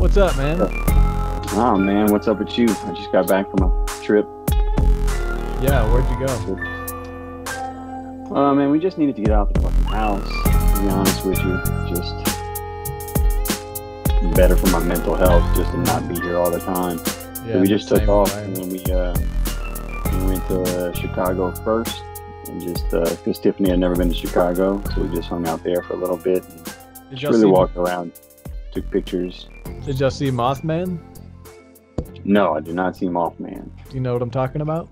What's up, man? Oh man, what's up with you? I just got back from a trip. Yeah, where'd you go? Man, we just needed to get out the fucking house. To be honest with you, just better for my mental health just to not be here all the time. Yeah, So we just took off, way. and then we went to Chicago first, and just because Tiffany had never been to Chicago, so we just hung out there for a little bit. And Did just y'all really see, walked around, took pictures. Did y'all see Mothman? No, I did not see Mothman. Do you know what I'm talking about?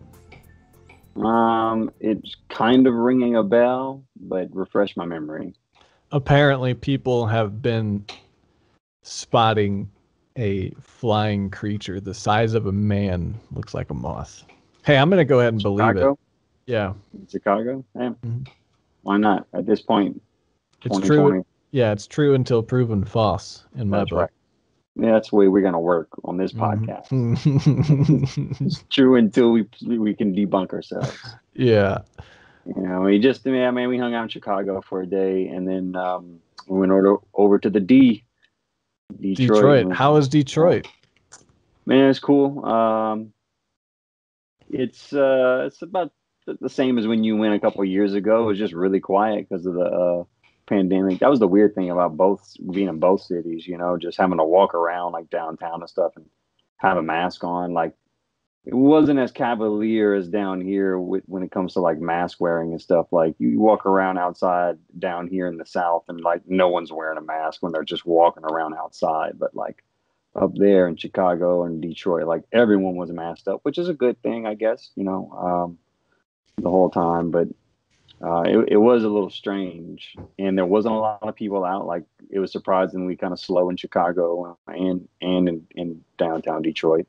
It's kind of ringing a bell, but refresh my memory. Apparently, people have been spotting a flying creature the size of a man. Looks like a moth. Hey, I'm going to go ahead and believe it. Chicago? Yeah. Chicago? Yeah. Mhm. Why not? At this point, It's 2020. true. Yeah, it's true until proven false in my That's book. right. Yeah, that's the way we're gonna work on this podcast. It's true until we can debunk ourselves. Yeah. You know, we hung out in Chicago for a day, and then we went over to the Detroit. How is Detroit? Man, it's cool. It's about the same as when you went a couple of years ago. It was just really quiet because of the pandemic. That was the weird thing about being in both cities, you know, just having to walk around like downtown and stuff and have a mask on. Like, it wasn't as cavalier as down here when it comes to like mask wearing and stuff. Like, you walk around outside down here in the South and like no one's wearing a mask when they're just walking around outside. But like up there in Chicago and Detroit, like everyone was masked up, which is a good thing, I guess, you know, the whole time. But it was a little strange, and there wasn't a lot of people out. Like, it was surprisingly kind of slow in Chicago and in downtown Detroit.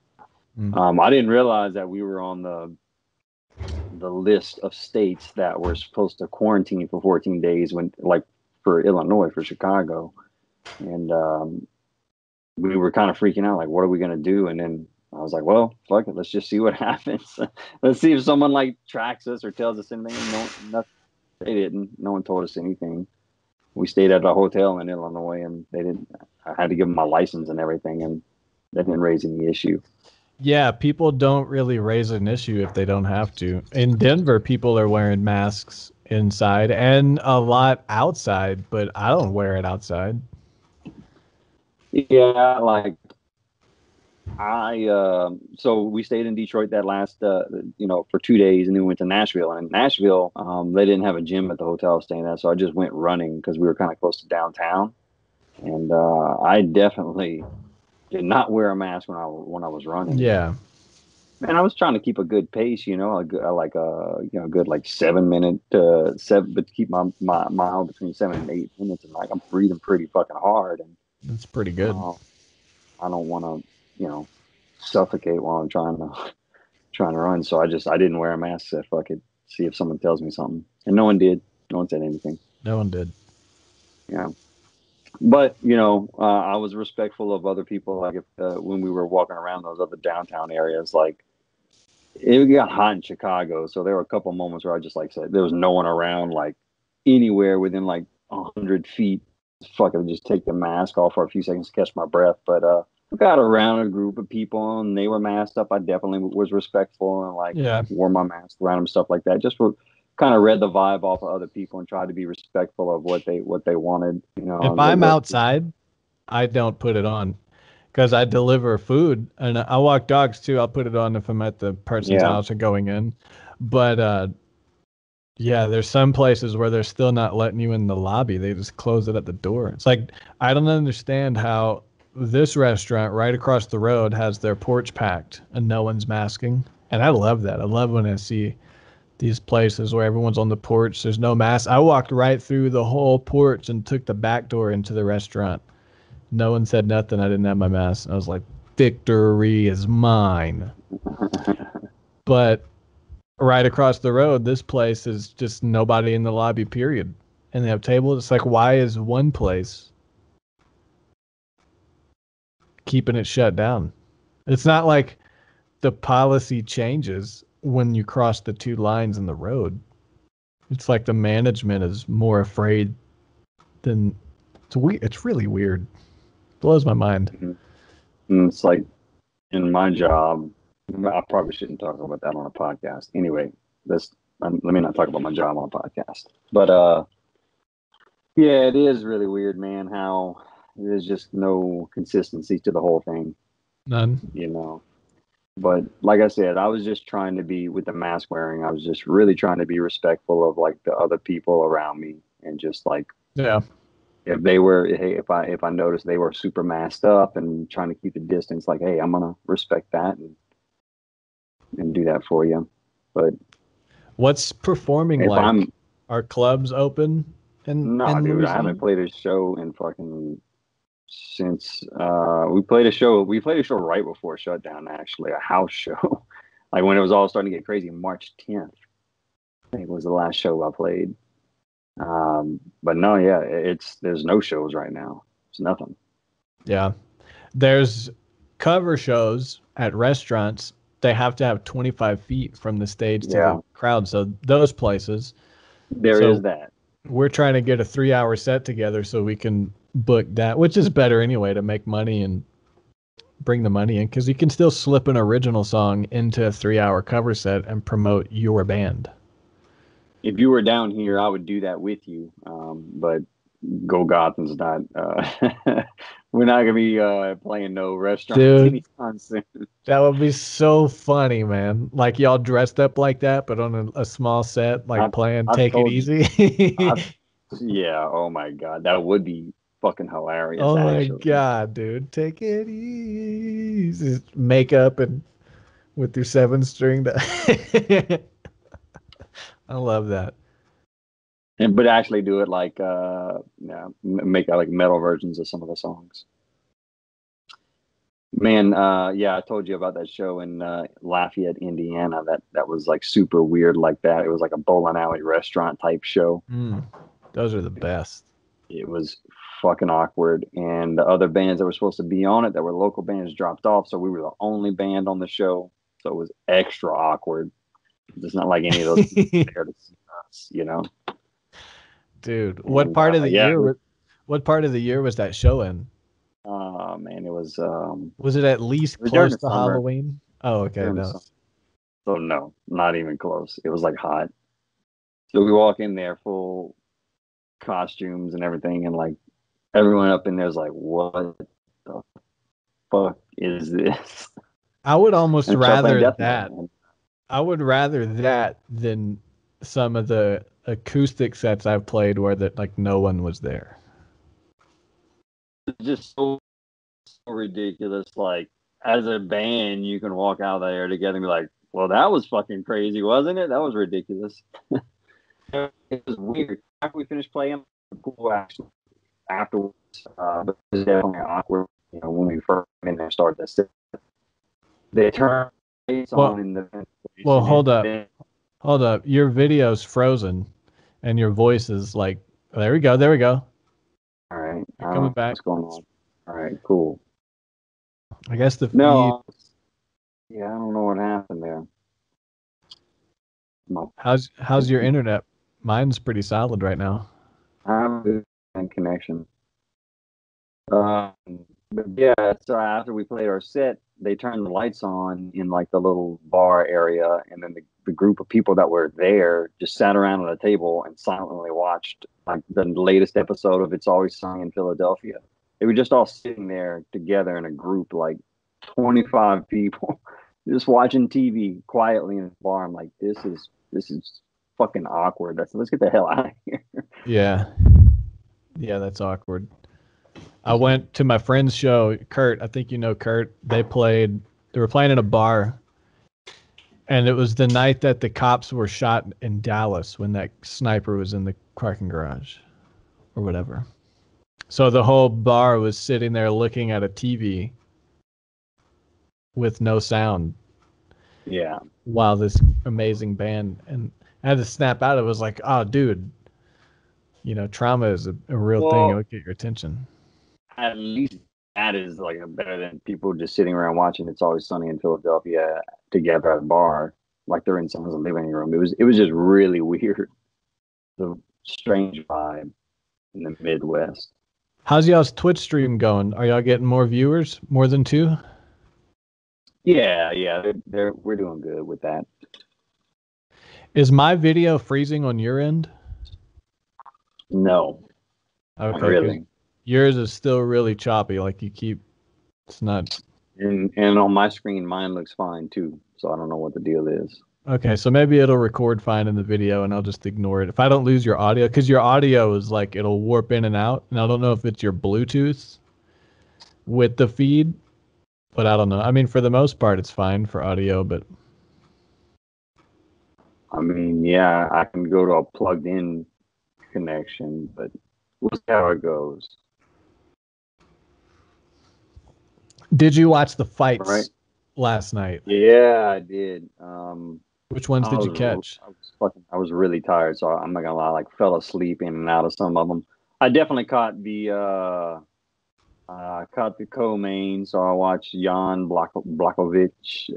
I didn't realize that we were on the list of states that were supposed to quarantine for 14 days for Illinois, for Chicago. And we were kind of freaking out, like, what are we going to do? And then I was like, well, fuck it. Let's just see what happens. Let's see if someone like tracks us or tells us anything. No, nothing. They didn't. No one told us anything. We stayed at a hotel in Illinois, and they didn't. I had to give them my license and everything, and they didn't raise any issue. Yeah, people don't really raise an issue if they don't have to. In Denver, people are wearing masks inside and a lot outside, but I don't wear it outside. Yeah, like so we stayed in Detroit that last, for 2 days, and then we went to Nashville. And in Nashville, they didn't have a gym at the hotel I was staying at, so I just went running because we were kind of close to downtown. And I definitely did not wear a mask when I was running. Yeah. And I was trying to keep a good pace, you know, good like 7 minute but keep my mile between 7 and 8 minutes, and like I'm breathing pretty fucking hard, and That's pretty good. I don't want to, suffocate while I'm trying to run. So I didn't wear a mask. Said fuck it, see if someone tells me something, and no one did. No one said anything. No one did. Yeah. But, I was respectful of other people. Like, if when we were walking around those other downtown areas, like, it got hot in Chicago. So there were a couple of moments where I just like said there was no one around, like anywhere within like 100 feet. Fucking just take the mask off for a few seconds to catch my breath. But we got around a group of people and they were masked up. I definitely was respectful and wore my mask around them, stuff like that. Just for kind of read the vibe off of other people and tried to be respectful of what they wanted. If I'm outside, I don't put it on because I deliver food and I walk dogs too. I'll put it on if I'm at the person's house or going in. But there's some places where they're still not letting you in the lobby. They just close it at the door. It's like, I don't understand how this restaurant right across the road has their porch packed and no one's masking. And I love that. I love when I see these places where everyone's on the porch. There's no mask. I walked right through the whole porch and took the back door into the restaurant. No one said nothing. I didn't have my mask. I was like, victory is mine. But right across the road, this place is just nobody in the lobby, period. And they have tables. It's like, why is one place keeping it shut down? It's not like the policy changes when you cross the two lines in the road. It's like the management is more afraid than it's really weird. Blows my mind. And it's like in my job, I probably shouldn't talk about that on a podcast. Anyway, let me not talk about my job on a podcast. But yeah, it is really weird, man, how there's just no consistency to the whole thing, None. you know. But like I said, I was just trying to be with the mask wearing. I was just really trying to be respectful of like the other people around me, and just like, Yeah. if they were, hey, if I noticed they were super masked up and trying to keep the distance, like, hey, I'm gonna respect that and do that for you. But What's performing if like? I'm Are clubs open no, in dude, I Louisiana? haven't played a show in fucking since we played a show right before shutdown, actually, a house show. Like when it was all starting to get crazy, March 10th, I think was the last show I played. But no, yeah, there's no shows right now. It's nothing. Yeah. There's cover shows at restaurants. They have to have 25 feet from the stage to Yeah, the crowd. So those places. there is So that. we're trying to get a 3-hour set together so we can book that, which is better anyway to make money and bring the money in, because you can still slip an original song into a 3-hour cover set and promote your band. If you were down here, I would do that with you. But Go Gotham's not. We're not gonna be playing no restaurants Dude, anytime soon. that would be so funny, man. Like y'all dressed up like that, but on a small set, like I've playing I've Take It told you. Easy. I've Yeah. Oh my God, that would be fucking hilarious. Oh my Actually, God, dude. Take it easy. Makeup and with your 7 string. I love that. and but actually do it like yeah, make like metal versions of some of the songs. Man, yeah, I told you about that show in Lafayette, Indiana. That was like super weird like that. It was like a bowling alley restaurant type show. Mm, those are the best. It was fucking awkward, and the other bands that were supposed to be on it that were local bands dropped off, so we were the only band on the show. So it was extra awkward. It's not like any of those people were there to see us, you know. Dude, And yeah, what part of the year was that show in? oh man, Was it at least it was during close the to summer. Halloween? Oh, okay. During the No. summer. So no, not even close. It was like hot. So we walk in there full costumes and everything, and like everyone up in there's like, what the fuck is this? I would almost And we start playing rather death metal, that. man. I would rather that than some of the acoustic sets I've played where that like no one was there. It's just so ridiculous. Like as a band, you can walk out there together and be like, well, that was fucking crazy, wasn't it? That was ridiculous. It was weird. After we finished playing, cool actually afterwards, but it was definitely awkward. You know, when we first came in there, started to sit, they turned lights Well, on in the well, ventilation, hold and up. then Hold up. Your video's frozen and your voice is like, there we go. There we go. all right, I You're don't coming know back. what's going on. All right, cool. I guess the feed. No, yeah, I don't know what happened there. My, How's your internet? Mine's pretty solid right now. I have a good connection. Um, but yeah, so after we played our set, they turned the lights on in like the little bar area, and then the group of people that were there just sat around at a table and silently watched like the latest episode of It's Always Sunny in Philadelphia. They were just all sitting there together in a group, like 25 people, just watching TV quietly in the bar. I'm like, this is fucking awkward. Let's get the hell out of here. Yeah. Yeah, that's awkward. I went to my friend's show, Kurt. I think you know Kurt. They were playing in a bar, and it was the night that the cops were shot in Dallas when that sniper was in the parking garage or whatever. So the whole bar was sitting there looking at a TV with no sound Yeah. while this amazing band, and I had to snap out. It was like, oh, dude, trauma is a real thing. It'll Well, get your attention. at least that is like better than people just sitting around watching It's Always Sunny in Philadelphia together at a bar, like they're in someone's living room. It was just really weird. The strange vibe in the Midwest. How's y'all's Twitch stream going? Are y'all getting more viewers? More than 2? Yeah, we're doing good with that. Is my video freezing on your end? No. Okay. Not really. Yours is still really choppy. Like it's not. And on my screen, mine looks fine too. So I don't know what the deal is. Okay, so maybe it'll record fine in the video and I'll just ignore it. If I don't lose your audio, because your audio is like, it'll warp in and out. And I don't know if it's your Bluetooth with the feed, but I don't know. I mean, for the most part, it's fine for audio, but. I mean, yeah, I can go to a plugged in connection, but we'll see how it goes. Did you watch the fights last night? Yeah, I did. Which ones did you catch? I was really tired, so I'm not gonna lie. Like, fell asleep in and out of some of them. I definitely caught the co-main. So I watched Jan Blachowicz.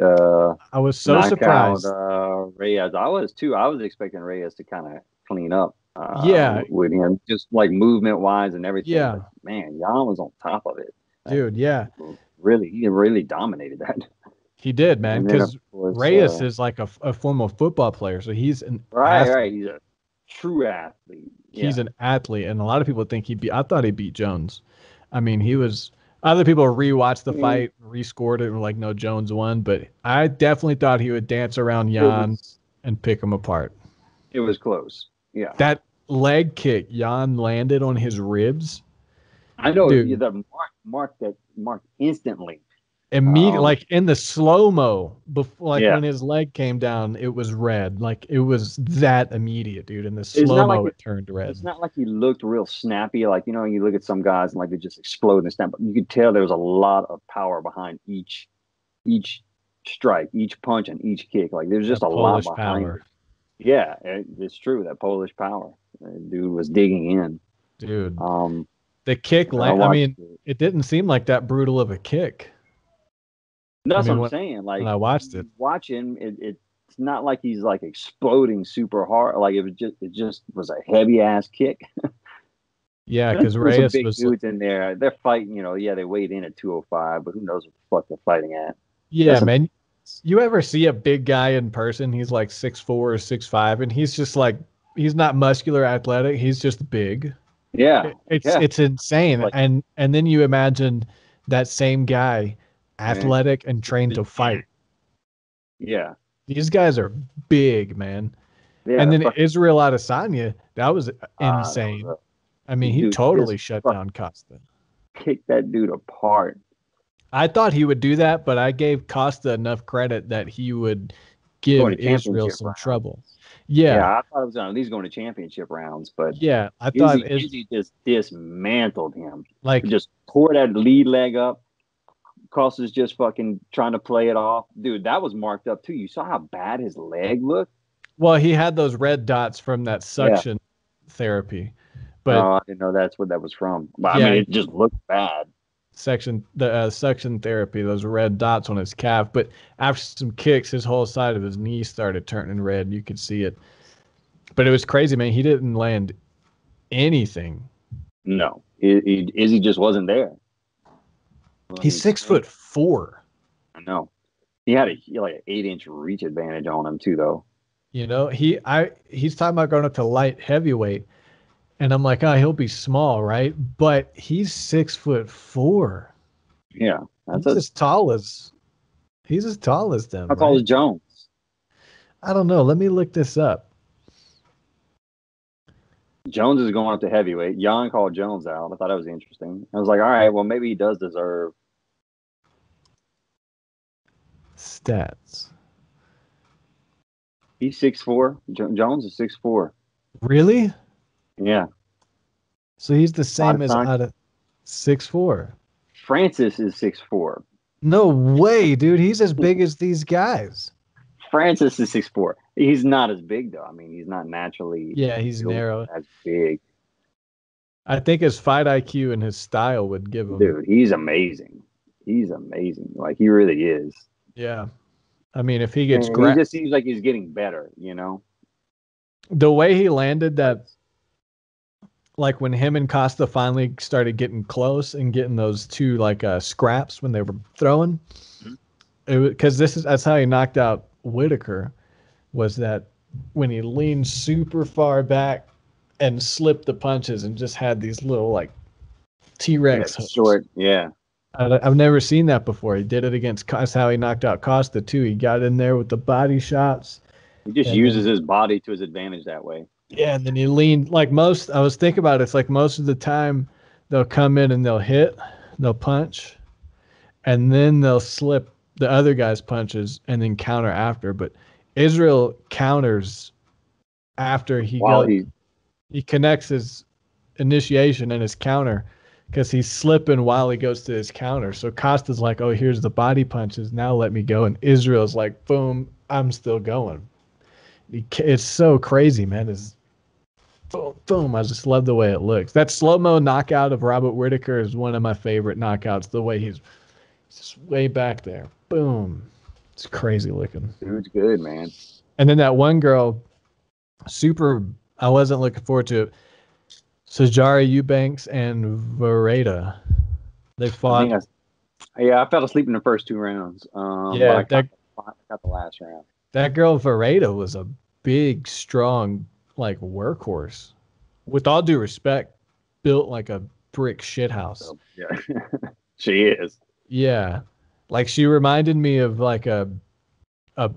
I was so surprised. Reyes. I was too. I was expecting Reyes to kind of clean up. With him, just like movement wise and everything. Yeah, but, man, Jan was on top of it, dude. Yeah, he really dominated that. He did, man, because Reyes is like a former football player, so he's an athlete. Right. He's a true athlete. He's an athlete, and a lot of people think I thought he beat Jones. I mean, he was. Other people rewatched the fight, rescored it, and were like, no, Jones won. But I definitely thought he would dance around Jan and pick him apart. It was close. Yeah. That leg kick Jan landed on his ribs. I know. The marked instantly. Immediately, like in the slow-mo, before, when his leg came down, it was red. Like, it was that immediate, dude. In the slow-mo, it turned red. It's not like he looked real snappy. Like, you look at some guys and like they just explode and snap. But you could tell there was a lot of power behind each strike, each punch, and each kick. Like, there's just a lot behind it. Yeah, it's true. That Polish power. That dude was digging in. Dude. The kick, I mean, it didn't seem like that brutal of a kick. That's what I'm saying. Like, when I watched it, it's not like he's like exploding super hard. Like, it just was a heavy ass kick. Yeah, because Reyes big dudes in there. They're fighting. They weighed in at 205, but who knows what the fuck they're fighting at? Yeah, man. You ever see a big guy in person? He's like 6'4" or 6'5", and he's just like, he's not muscular, athletic. He's just big. Yeah, it's insane. Like, and then you imagine that same guy, athletic and trained to fight. Yeah, these guys are big, man. Yeah, and then Israel Adesanya, that was insane. I mean, he totally shut down Costa. Kicked that dude apart. I thought he would do that, but I gave Costa enough credit that he would give Israel some trouble. Yeah, I thought it was at least going to championship rounds, but I thought Izzy just dismantled him. Like, just tore that lead leg up. Costa's just fucking trying to play it off. Dude, that was marked up too. You saw how bad his leg looked? Well, he had those red dots from that suction therapy. But I didn't know that's what that was from. But I mean, it just looked bad. Suction therapy, those red dots on his calf. But after some kicks, his whole side of his knee started turning red. You could see it. But it was crazy, man. He didn't land anything. No. Izzy just wasn't there. He's 6'4". I know. He had an 8-inch reach advantage on him too, though. He's talking about going up to light heavyweight, and I'm like, he'll be small, right? But he's 6'4". Yeah, he's as tall as them. How tall is Jones? I don't know. Let me look this up. Jones is going up to heavyweight. Jan called Jones out. I thought that was interesting. I was like, all right, well, maybe he does deserve. Stats. He's 6'4". Jones is 6'4". Really? Yeah. So he's the same as out of 6'4". Francis is 6'4". No way, dude. He's as big as these guys. Francis is 6'4". He's not as big though. I mean, he's not naturally. Yeah, he's narrow. As big. I think his fight IQ and his style would give him. Dude, he's amazing. He's amazing. Like, he really is. Yeah. I mean, if he gets he just seems like he's getting better, The way he landed that like when him and Costa finally started getting close and getting those two like scraps when they were throwing, because that's how he knocked out Whitaker, was that when he leaned super far back and slipped the punches and just had these little like T-Rex hooks. Short, yeah. I've never seen that before. He did it against. That's how he knocked out Costa too. He got in there with the body shots. He just uses his body to his advantage that way. Yeah, and then he leaned like most. I was thinking about it. It's like most of the time they'll come in and they'll punch, and then they'll slip the other guy's punches and then counter after. But Israel counters after he connects his initiation and his counter, because he's slipping while he goes to his counter. So Costa's like, oh, here's the body punches. Now let me go. And Israel's like, boom, I'm still going. It's so crazy, man. It's boom, boom. I just love the way it looks. That slow-mo knockout of Robert Whitaker is one of my favorite knockouts. The way he's just way back there. Boom. It's crazy looking. Dude's good, man. And then that one girl, I wasn't looking forward to it. Sajara Eubanks and Vareda. They fought. I fell asleep in the first 2 rounds. I got the last round. That girl Vareda was a big, strong, like workhorse. With all due respect, built like a brick shithouse. Oh, yeah, she is. Yeah, like she reminded me of like a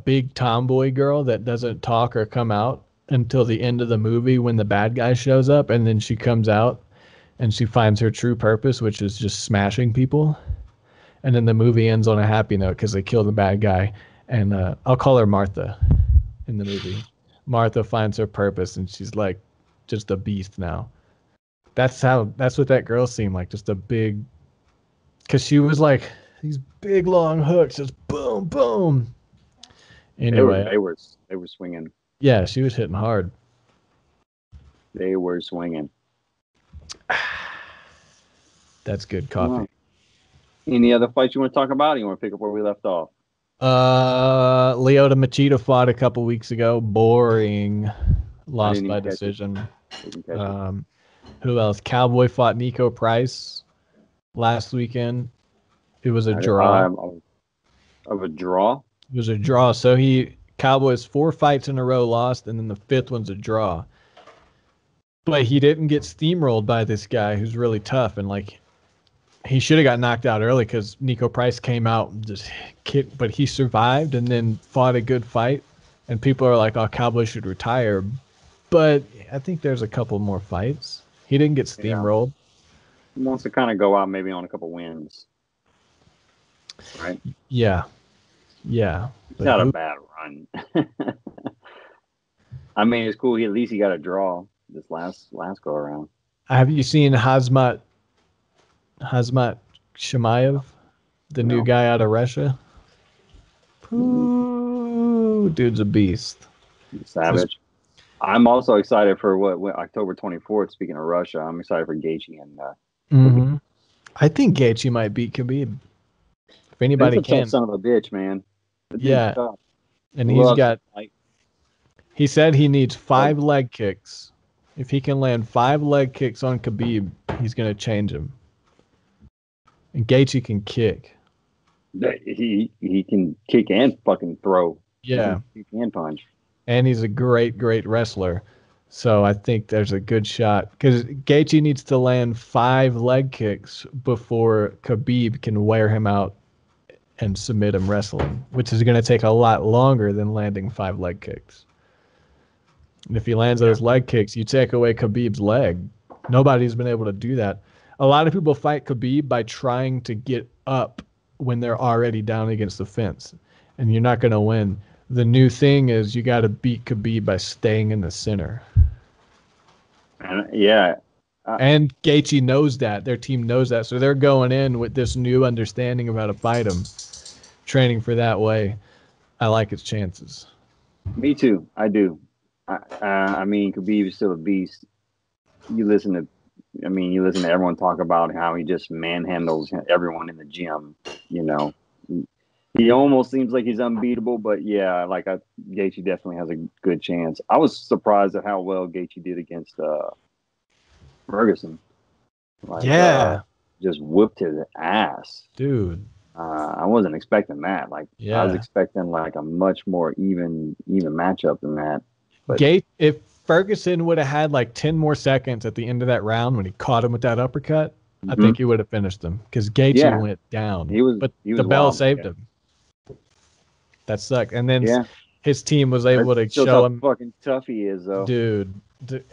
big tomboy girl that doesn't talk or come out until the end of the movie when the bad guy shows up, and then she comes out and she finds her true purpose, which is just smashing people. And then the movie ends on a happy note because they kill the bad guy. And I'll call her Martha in the movie. Martha finds her purpose and she's like just a beast now. That's what that girl seemed like, just a big, because she was like these big long hooks, just boom, boom. Anyway, they were swinging. Yeah, she was hitting hard. They were swinging. That's good coffee. Any other fights you want to talk about? Or you want to pick up where we left off? Lyoto Machida fought a couple weeks ago. Boring. Lost by decision. Who else? Cowboy fought Nico Price last weekend. It was a draw. Of a draw? It was a draw. So Cowboys 4 fights in a row lost, and then the 5th one's a draw. But he didn't get steamrolled by this guy who's really tough, and like he should have got knocked out early because Nico Price came out and just kicked, but he survived and then fought a good fight. And people are like, "Oh, Cowboys should retire," but I think there's a couple more fights. He didn't get steamrolled. He wants to kind of go out maybe on a couple wins, right? Yeah. It's not a bad run. I mean, it's cool. At least he got a draw this last go around. Have you seen Hazmat Shemaev, the new guy out of Russia? Ooh, dude's a beast. Savage. I'm also excited for what October 24th. Speaking of Russia, I'm excited for Gaethje and. I think Gaethje might beat Khabib. If anybody can. Son of a bitch, man. Yeah, and he said he needs 5 leg kicks. If he can land 5 leg kicks on Khabib, he's going to change him. And Gaethje can kick. He can kick and fucking throw. Yeah. He can punch. And he's a great, great wrestler. So I think there's a good shot. Because Gaethje needs to land 5 leg kicks before Khabib can wear him out and submit him wrestling, which is going to take a lot longer than landing 5 leg kicks. And if he lands those leg kicks, you take away Khabib's leg. Nobody's been able to do that. A lot of people fight Khabib by trying to get up when they're already down against the fence, and you're not going to win. The new thing is you got to beat Khabib by staying in the center. And Gaethje knows that. Their team knows that. So they're going in with this new understanding of how to fight him, training for that way. I like his chances. Me too. I do. I mean, Khabib is still a beast. You listen to everyone talk about how he just manhandles everyone in the gym. You know, he almost seems like he's unbeatable, but yeah, Gaethje definitely has a good chance. I was surprised at how well Gaethje did against Ferguson. Like, Yeah. just whooped his ass. Dude. I wasn't expecting that. Like, I was expecting like a much more even matchup than that. But if Ferguson would have had like 10 more seconds at the end of that round when he caught him with that uppercut, I think he would have finished him because Gaethje went down. But the bell saved him. That sucked. And then his team was able to show him how fucking tough he is, though. Dude,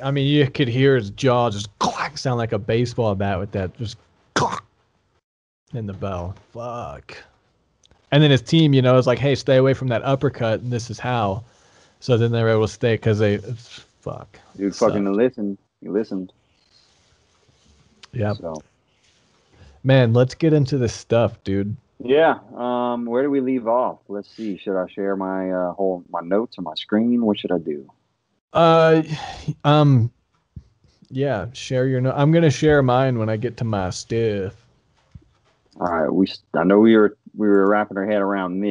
I mean, you could hear his jaw just clack, sound like a baseball bat with that just clack in the bell. Fuck. And then his team, you know, is like, hey, stay away from that uppercut, and this is how. So then they were able to stay because fuck. Dude, fucking listened. He listened. Yeah. So, man, let's get into this stuff, dude. Yeah. Where do we leave off? Let's see. Should I share my my notes on my screen? What should I do? Yeah, share your note. I'm gonna share mine when I get to my stuff. All right. I know we were wrapping our head around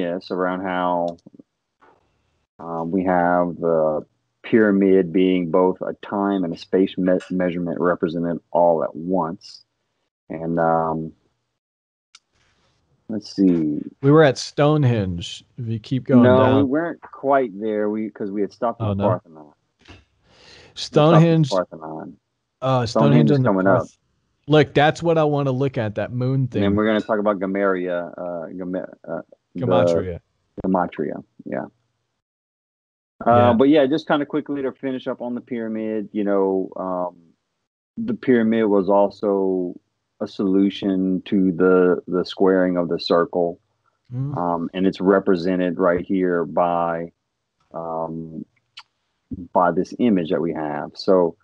how we have the pyramid being both a time and a space measurement represented all at once. And let's see. We were at Stonehenge. If you keep going down. No, we weren't quite there. Because we had stopped at the Parthenon. Stonehenge. Parthenon. Stonehenge is coming up. Look, that's what I want to look at, that moon thing. And then we're going to talk about Gematria. Gematria, yeah. But yeah, just kind of quickly to finish up on the pyramid, you know, the pyramid was also a solution to the squaring of the circle. And it's represented right here by this image that we have. So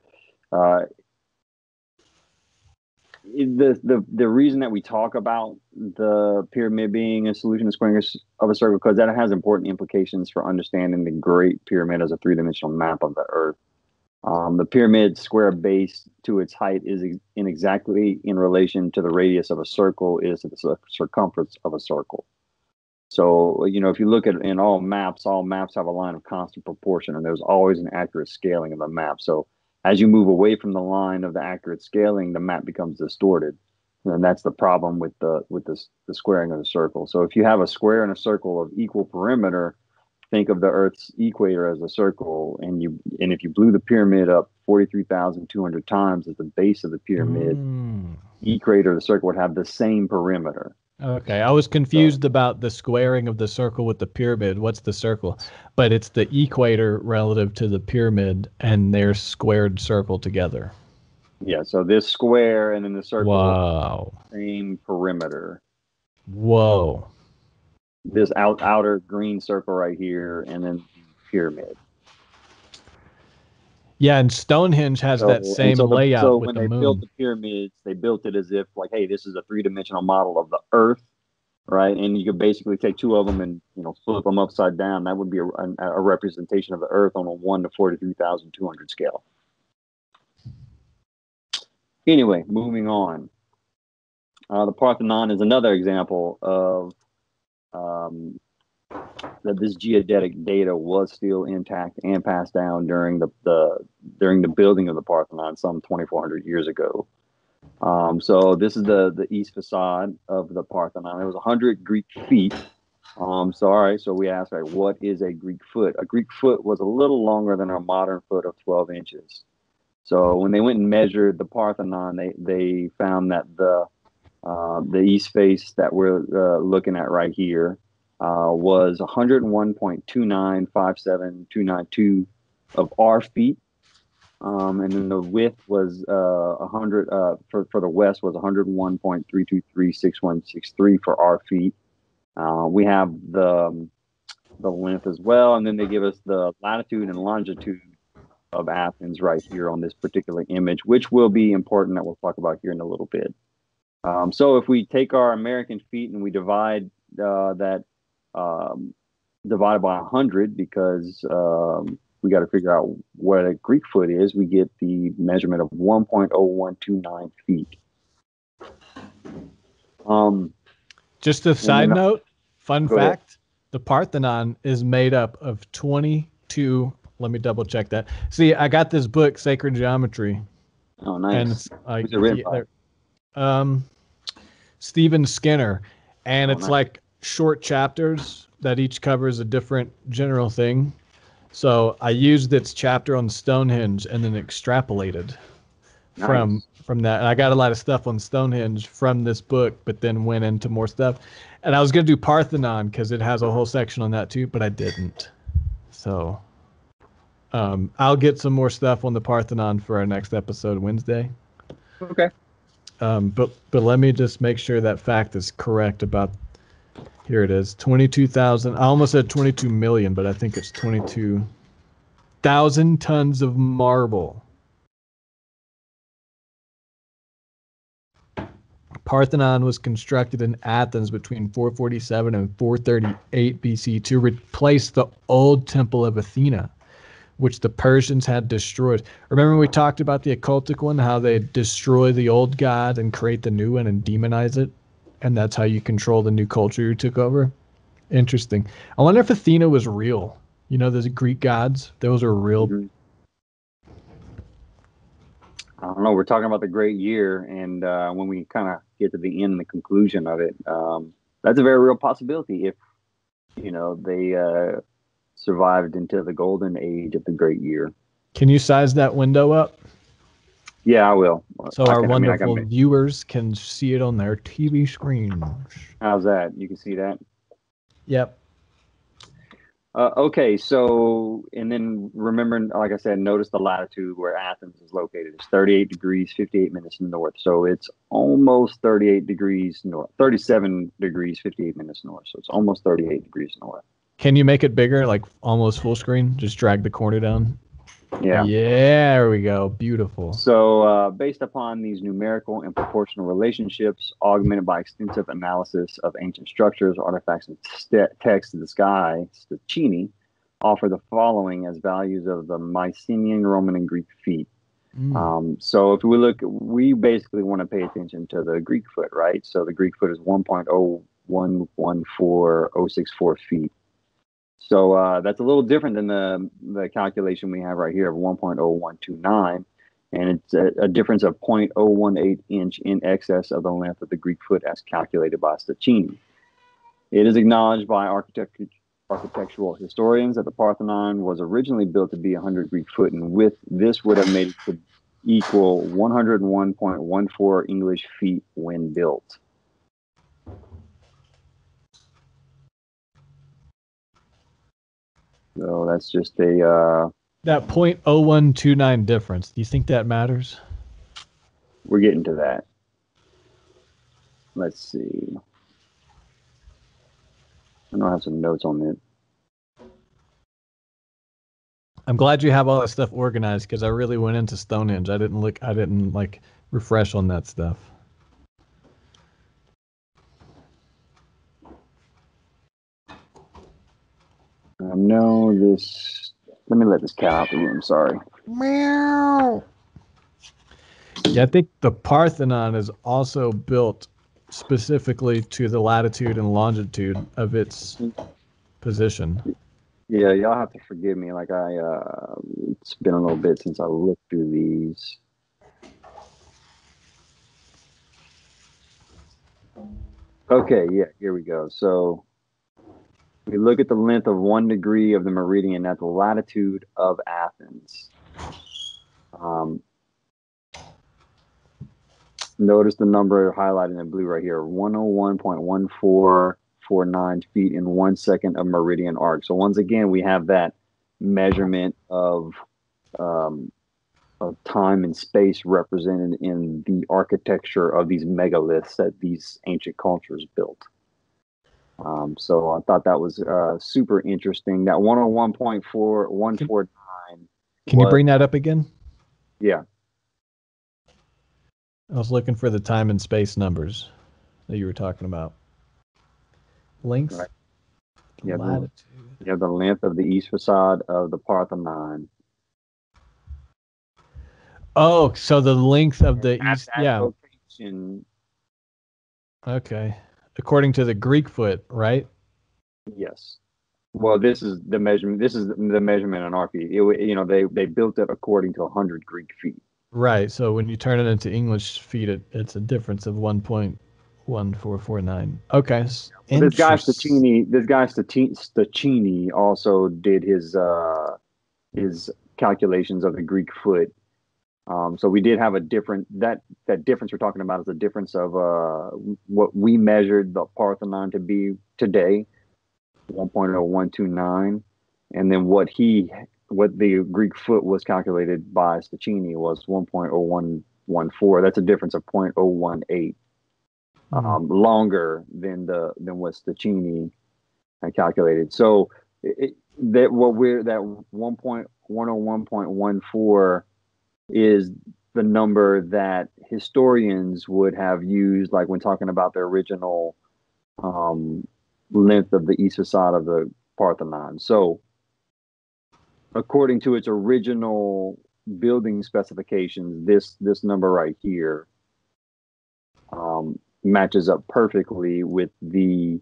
the reason that we talk about the pyramid being a solution to squaring of a circle, because that has important implications for understanding the Great Pyramid as a three-dimensional map of the Earth. The pyramid's square base to its height is exactly in relation to the radius of a circle is to the circumference of a circle. So, you know, if you look at in all maps have a line of constant proportion, and there's always an accurate scaling of the map. So as you move away from the line of the accurate scaling, the map becomes distorted. And that's the problem with the squaring of the circle. So if you have a square and a circle of equal perimeter, think of the Earth's equator as a circle, and if you blew the pyramid up 43,200 times at the base of the pyramid, equator of the circle would have the same perimeter. Okay, I was confused about the squaring of the circle with the pyramid. What's the circle? But it's the equator relative to the pyramid, and they're squared circle together. Yeah, so this square and then the circle, wow, same perimeter. Whoa. This outer green circle right here, and then pyramid. Yeah, and Stonehenge has that same layout. So when they built the pyramids, they built it as if like, hey, this is a three-dimensional model of the Earth, right? And you could basically take two of them and flip them upside down. That would be a representation of the Earth on a 1 to 43,200 scale. Anyway, moving on. The Parthenon is another example of that this geodetic data was still intact and passed down during the building of the Parthenon some 2,400 years ago. So this is the east facade of the Parthenon. It was 100 Greek feet. So we asked, right, what is a Greek foot? A Greek foot was a little longer than our modern foot of 12 inches. So when they went and measured the Parthenon, they found that the east face that we're looking at right here was 101.295792 of our feet, and then the width was 100 for the west was 101.3236163 for our feet. We have the length as well, and then they give us the latitude and longitude of Athens right here on this particular image, which will be important that we'll talk about here in a little bit. So if we take our American feet and we divide that divided by 100, because we got to figure out what a Greek foot is, we get the measurement of 1.0129 feet. Just a side note, fun fact, the Parthenon is made up of 22, let me double check that. See, I got this book, Sacred Geometry, Oh, nice. And it's like Who's it written by? Stephen Skinner, and it's nice. like short chapters that each covers a different general thing. So I used its chapter on Stonehenge and then extrapolated from that. And I got a lot of stuff on Stonehenge from this book, but then went into more stuff. And I was going to do Parthenon because it has a whole section on that too, but I didn't. So I'll get some more stuff on the Parthenon for our next episode Wednesday. Okay. But let me just make sure that fact is correct about, here it is, 22,000. I almost said 22 million, but I think it's 22,000 tons of marble. Parthenon was constructed in Athens between 447 and 438 BC to replace the old temple of Athena, which the Persians had destroyed. Remember we talked about the occultic one, how they destroy the old god and create the new one and demonize it? And that's how you control the new culture you took over? Interesting. I wonder if Athena was real. You know, those Greek gods, those are real. Mm-hmm. I don't know. We're talking about the great year, and when we kind of get to the end and the conclusion of it, that's a very real possibility if, they survived into the golden age of the great year. Can you size that window up? Yeah, I will. So our wonderful viewers can see it on their TV screens. How's that? You can see that? Yep. Okay, so, and then remember, like I said, notice the latitude where Athens is located. It's 38 degrees, 58 minutes north. So it's almost 38 degrees north, 37 degrees, 58 minutes north. So it's almost 38 degrees north. Can you make it bigger, like almost full screen? Just drag the corner down? Yeah. Yeah, there we go. Beautiful. So based upon these numerical and proportional relationships, augmented by extensive analysis of ancient structures, artifacts, and text in the sky, Stachini offer the following as values of the Mycenaean, Roman, and Greek feet. So if we look, we basically want to pay attention to the Greek foot, right? So the Greek foot is 1.0114064 feet. So that's a little different than the calculation we have right here of 1.0129, and it's a difference of 0.018 inch in excess of the length of the Greek foot as calculated by Stachini. It is acknowledged by architectural historians that the Parthenon was originally built to be 100 Greek foot in width. This would have made it to equal 101.14 English feet when built. So that's just a... that 0.0129 difference, do you think that matters? We're getting to that. Let's see. I know I have some notes on it. I'm glad you have all that stuff organized because I really went into Stonehenge. I didn't refresh on that stuff. I know this. Let me let this cat out the room. Sorry. Meow. Yeah, I think the Parthenon is also built specifically to the latitude and longitude of its position. Yeah, y'all have to forgive me. Like it's been a little bit since I looked through these. Okay, yeah, here we go. So we look at the length of 1 degree of the meridian at the latitude of Athens. Notice the number highlighted in blue right here, 101.1449 feet in 1 second of meridian arc. So once again, we have that measurement of time and space represented in the architecture of these megaliths that these ancient cultures built. So I thought that was super interesting. That 101.4149. Can you bring that up again? Yeah. I was looking for the time and space numbers that you were talking about. Length? Right. Latitude. You have the length of the east facade of the Parthenon. Oh, so the length of the east, yeah. Location, okay. According to the Greek foot, right? Yes. Well, this is the measurement. This is the measurement on our feet. They built it according to 100 Greek feet. Right. So when you turn it into English feet, it's a difference of 1.1449. Okay. Well, Interesting. This guy Stachini also did his calculations of the Greek foot. So we did have a different that difference we're talking about is the difference of what we measured the Parthenon to be today, 1.0129, and then what the Greek foot was calculated by Stachini was 1.0114. That's a difference of 0.018, longer than what Stachini had calculated. So that 1.101.14 is the number that historians would have used, like when talking about the original length of the east facade of the Parthenon. So, according to its original building specifications, this number right here matches up perfectly with the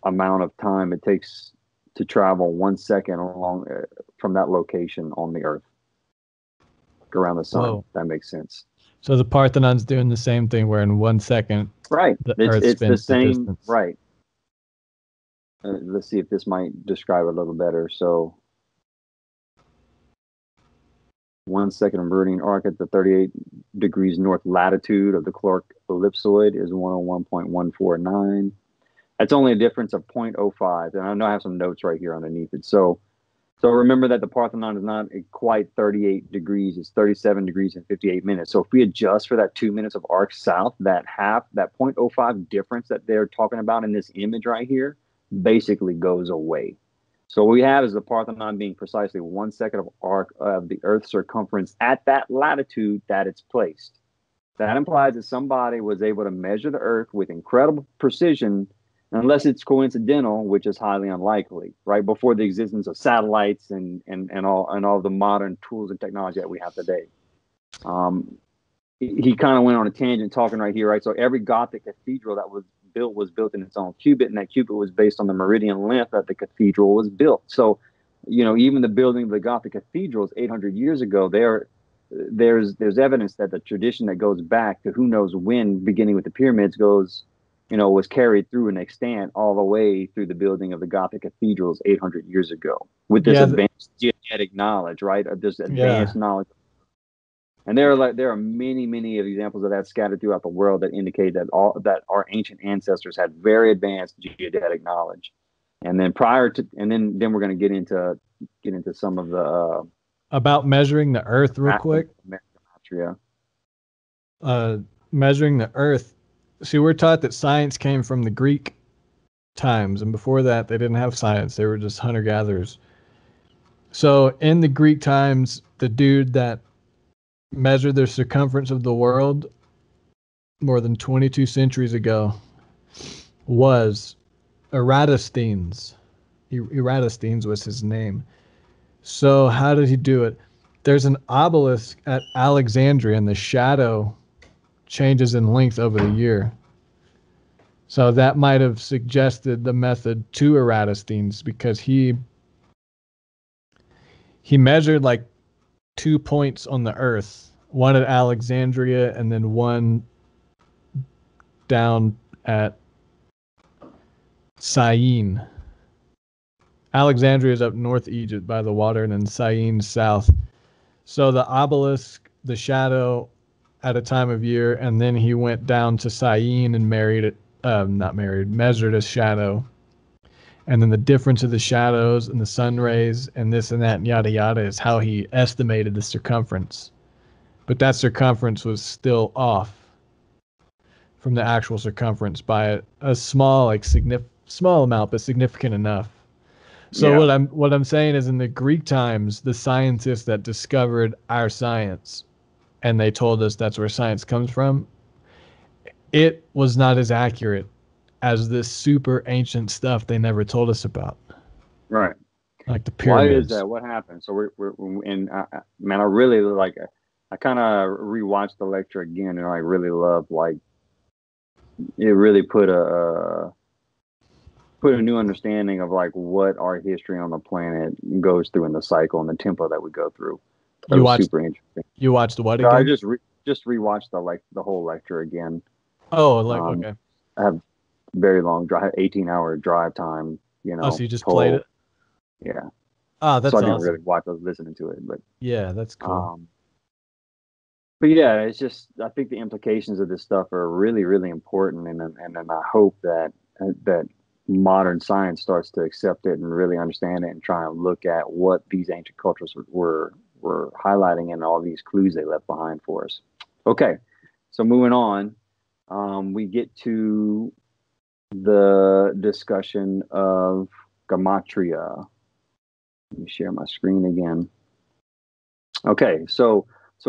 amount of time it takes to travel 1 second along from that location on the Earth around the sun. Whoa. That makes sense. So the Parthenon's doing the same thing where in 1 second, right, the Earth it's the spins the same. distance. Right. Let's see if this might describe it a little better. So 1 second of meridian arc at the 38 degrees north latitude of the Clark ellipsoid is 101.149. That's only a difference of 0.05. And I know I have some notes right here underneath it. So remember that the Parthenon is not quite 38 degrees. It's 37 degrees and 58 minutes. So if we adjust for that 2 minutes of arc south, that 0.05 difference that they're talking about in this image right here basically goes away. So what we have is the Parthenon being precisely 1 second of arc of the Earth's circumference at that latitude that it's placed. That implies that somebody was able to measure the Earth with incredible precision, unless it's coincidental, which is highly unlikely, right before the existence of satellites and all the modern tools and technology that we have today. He kind of went on a tangent talking right here, right? So every Gothic cathedral that was built in its own cubit, and that cubit was based on the meridian length that the cathedral was built. So, even the building of the Gothic cathedrals 800 years ago, there's evidence that the tradition that goes back to who knows when, beginning with the pyramids, was carried through and extant all the way through the building of the Gothic cathedrals 800 years ago with this advanced geodetic knowledge, right? This advanced knowledge. And there are many examples of that scattered throughout the world that indicate that our ancient ancestors had very advanced geodetic knowledge. And then then we're going to get into some of the about measuring the Earth real quick. Measuring the Earth. See, we're taught that science came from the Greek times, and before that, they didn't have science. They were just hunter-gatherers. So in the Greek times, the dude that measured the circumference of the world more than 22 centuries ago was Eratosthenes. Eratosthenes was his name. So how did he do it? There's an obelisk at Alexandria, and the shadow changes in length over the year. So that might have suggested the method to Eratosthenes, because he measured like 2 points on the Earth, one at Alexandria and then one down at Syene. Alexandria is up north Egypt by the water, and then Syene south. So the obelisk, the shadow at a time of year, and then he went down to Syene and measured a shadow. And then the difference of the shadows and the sun rays and this and that and yada yada is how he estimated the circumference. But that circumference was still off from the actual circumference by a small amount, but significant enough. So what I'm saying is, in the Greek times, the scientists that discovered our science, and they told us that's where science comes from, it was not as accurate as this super ancient stuff they never told us about. Right. Like the pyramids. Why is that? What happened? So we're and man, I really I kind of rewatched the lecture again, and I really loved, it really put a new understanding of what our history on the planet goes through in the cycle and the tempo that we go through. That was super interesting. You watched what again? I just rewatched the whole lecture again. Oh, okay. I have very long drive, 18-hour drive time. Oh, so you just played it? Yeah. Oh, that's awesome. So I didn't really watch. I was listening to it, but yeah, that's cool. But yeah, it's just, I think the implications of this stuff are really, really important, and I hope that modern science starts to accept it and really understand it and try and look at what these ancient cultures were highlighting and all these clues they left behind for us. Okay, so moving on, we get to the discussion of gematria. Let me share my screen again. Okay, so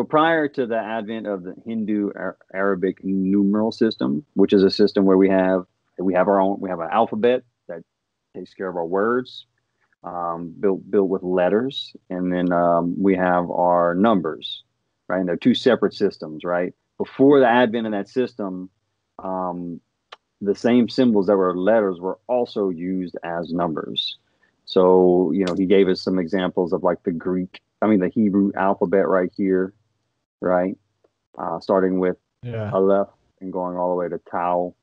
prior to the advent of the Hindu Arabic numeral system, which is a system where we have an alphabet that takes care of our words, built with letters, and then we have our numbers, right? And they're two separate systems, right? Before the advent of that system, the same symbols that were letters were also used as numbers. So, he gave us some examples of like the Hebrew alphabet right here, right? Starting with Aleph and going all the way to Tau.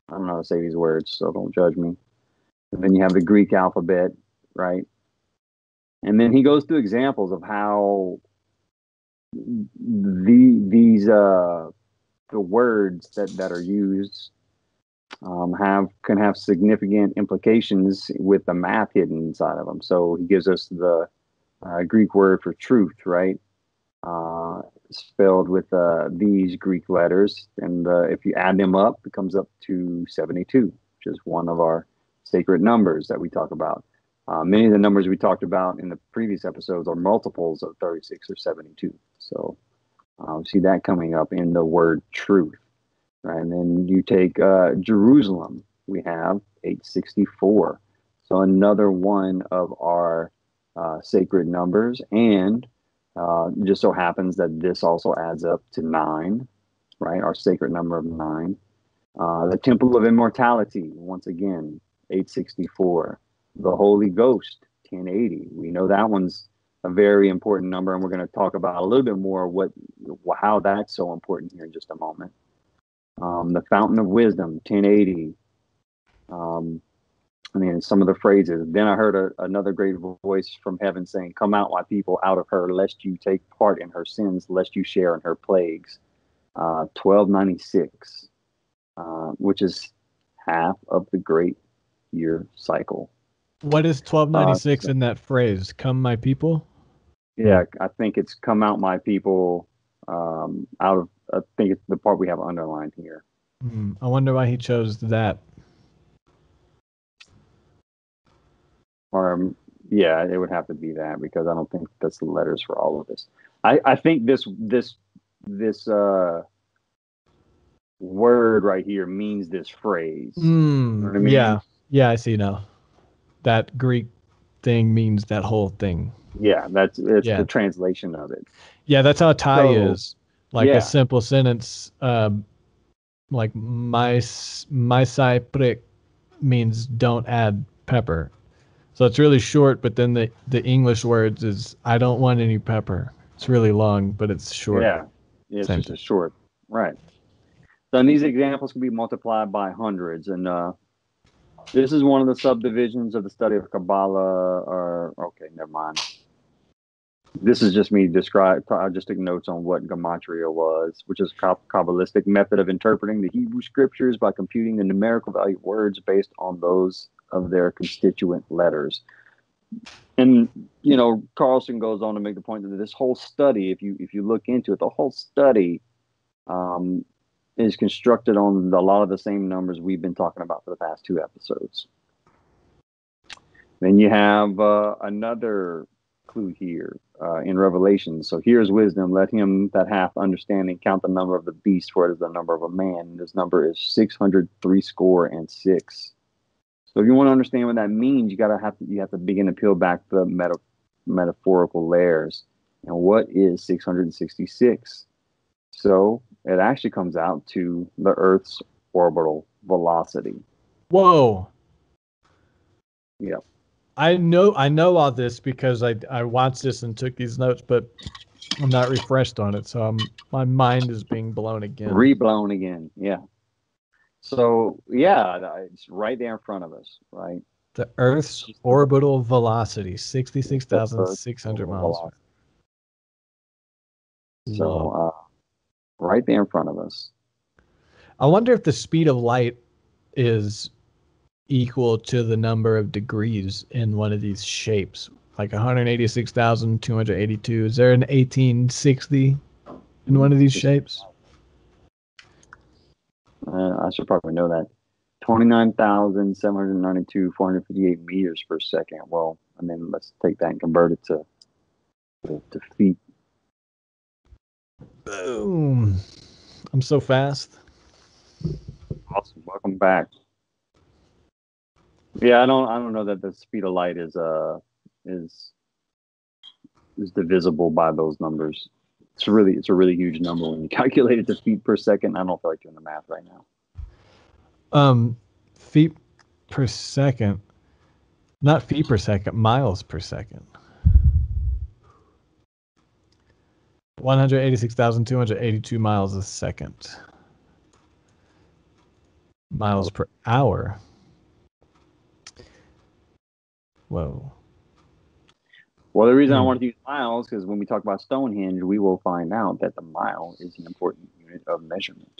I don't know how to say these words, so don't judge me. And then you have the Greek alphabet, right? And then he goes through examples of how the words that are used can have significant implications with the math hidden inside of them. So he gives us the Greek word for truth, right? Spelled with these Greek letters, and if you add them up, it comes up to 72, which is one of our sacred numbers that we talk about. Many of the numbers we talked about in the previous episodes are multiples of 36 or 72. So see that coming up in the word truth, right? And then you take Jerusalem, we have 864. So another one of our sacred numbers, and just so happens that this also adds up to 9, right? Our sacred number of 9. The Temple of Immortality, once again, 864. The Holy Ghost, 1080. We know that one's a very important number, and we're going to talk about a little bit more how that's so important here in just a moment. The Fountain of Wisdom, 1080. Some of the phrases. Then I heard another great voice from heaven saying, "Come out, my people, out of her, lest you take part in her sins, lest you share in her plagues." 1296, which is half of the great year cycle. What is 1296 in that phrase? Come, my people? Yeah, I think it's "come out, my people." I think it's the part we have underlined here. I wonder why he chose that. Yeah, it would have to be that, because I don't think that's the letters for all of this. I think this word right here means this phrase. You know what I mean? Yeah, I see now. That Greek thing means that whole thing. Yeah, it's the translation of it. Yeah, that's how Thai is. Like a simple sentence, like my sai prick means don't add pepper. So it's really short, but then the English words is I don't want any pepper. It's really long, but it's short. Yeah, it's just a short, right. So these examples can be multiplied by hundreds, and this is one of the subdivisions of the study of Kabbalah. Okay, never mind. This is just me I just took notes on what gematria was, which is a Kabbalistic method of interpreting the Hebrew scriptures by computing the numerical value of words based on those of their constituent letters. And Carlson goes on to make the point that this whole study, if you look into it, the whole study is constructed on a lot of the same numbers we've been talking about for the past 2 episodes. Then you have another clue here in Revelation. So here's wisdom. Let him that hath understanding count the number of the beast, for it is the number of a man. And this number is 636. So if you want to understand what that means, you have to begin to peel back the metaphorical layers. And what is 666? So it actually comes out to the Earth's orbital velocity. Whoa. Yep. I know all this because I watched this and took these notes, but I'm not refreshed on it, so my mind is being blown again. Reblown again, yeah. So yeah, it's right there in front of us, right? The Earth's orbital velocity, 66,600 miles. So right there in front of us. I wonder if the speed of light is equal to the number of degrees in one of these shapes, like 186,282. Is there an 1860 in one of these shapes? I should probably know that. 29,792, 458 meters per second. Well, I mean, let's take that and convert it to feet. Boom. I'm so fast. Awesome. Welcome back. Yeah, I don't know that the speed of light is divisible by those numbers. It's a really huge number when you calculate it to feet per second. I don't feel like doing the math right now. Feet per second, not feet per second, miles per second. 186,282 miles a second. Miles per hour. Whoa. Well, the reason I wanted to use miles because when we talk about Stonehenge, we will find out that the mile is an important unit of measurement.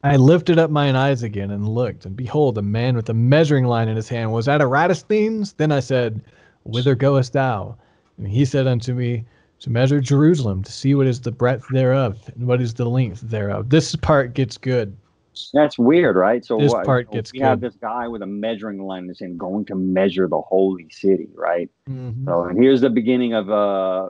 I lifted up mine eyes again and looked, and behold, a man with a measuring line in his hand. Was that Eratosthenes? Then I said, Whither goest thou? And he said unto me, To measure Jerusalem, to see what is the breadth thereof, and what is the length thereof. This part gets good. That's weird, right? So this part gets good. We have this guy with a measuring line that's going to measure the holy city, right? Mm-hmm. So, and here's the beginning of,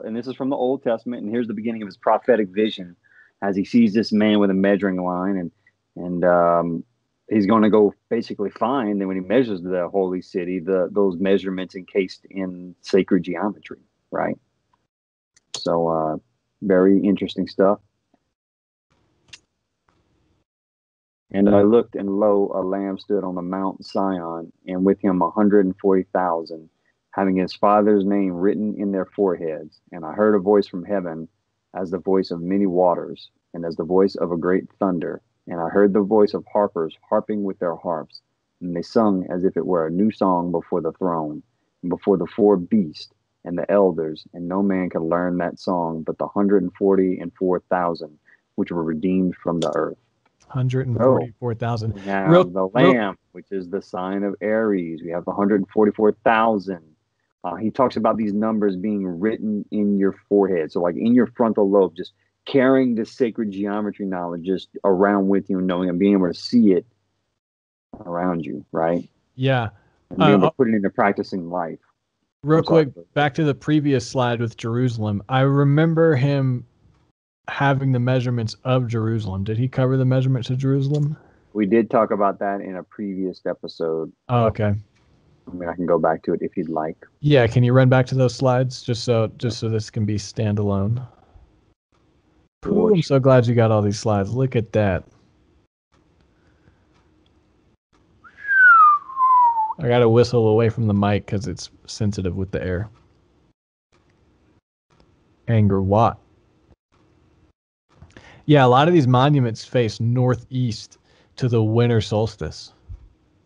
and this is from the Old Testament, and here's the beginning of his prophetic vision as he sees this man with a measuring line, and he's going to go basically find, and when he measures the holy city, those measurements encased in sacred geometry, right? So, very interesting stuff. And I looked, and lo, a lamb stood on the Mount Sion, and with him 140,000, having his father's name written in their foreheads. And I heard a voice from heaven, as the voice of many waters, and as the voice of a great thunder. And I heard the voice of harpers harping with their harps, and they sung as if it were a new song before the throne, and before the four beasts and the elders. And no man could learn that song but the 144,000, which were redeemed from the earth. 144,000. We have the lamb, which is the sign of Aries. We have the 144,000. He talks about these numbers being written in your forehead. So like in your frontal lobe, just carrying this sacred geometry knowledge just around with you and knowing and being able to see it around you, right? Yeah. And being able to put it into practice in life. Real quick, back to the previous slide with Jerusalem. I remember him having the measurements of Jerusalem. Did he cover the measurements of Jerusalem? We did talk about that in a previous episode. Oh, okay. I mean, I can go back to it if you'd like. Yeah, can you run back to those slides just so this can be standalone? Ooh, I'm so glad you got all these slides. Look at that. I got to whistle away from the mic because it's sensitive with the air. Angkor Wat. Yeah, a lot of these monuments face northeast to the winter solstice.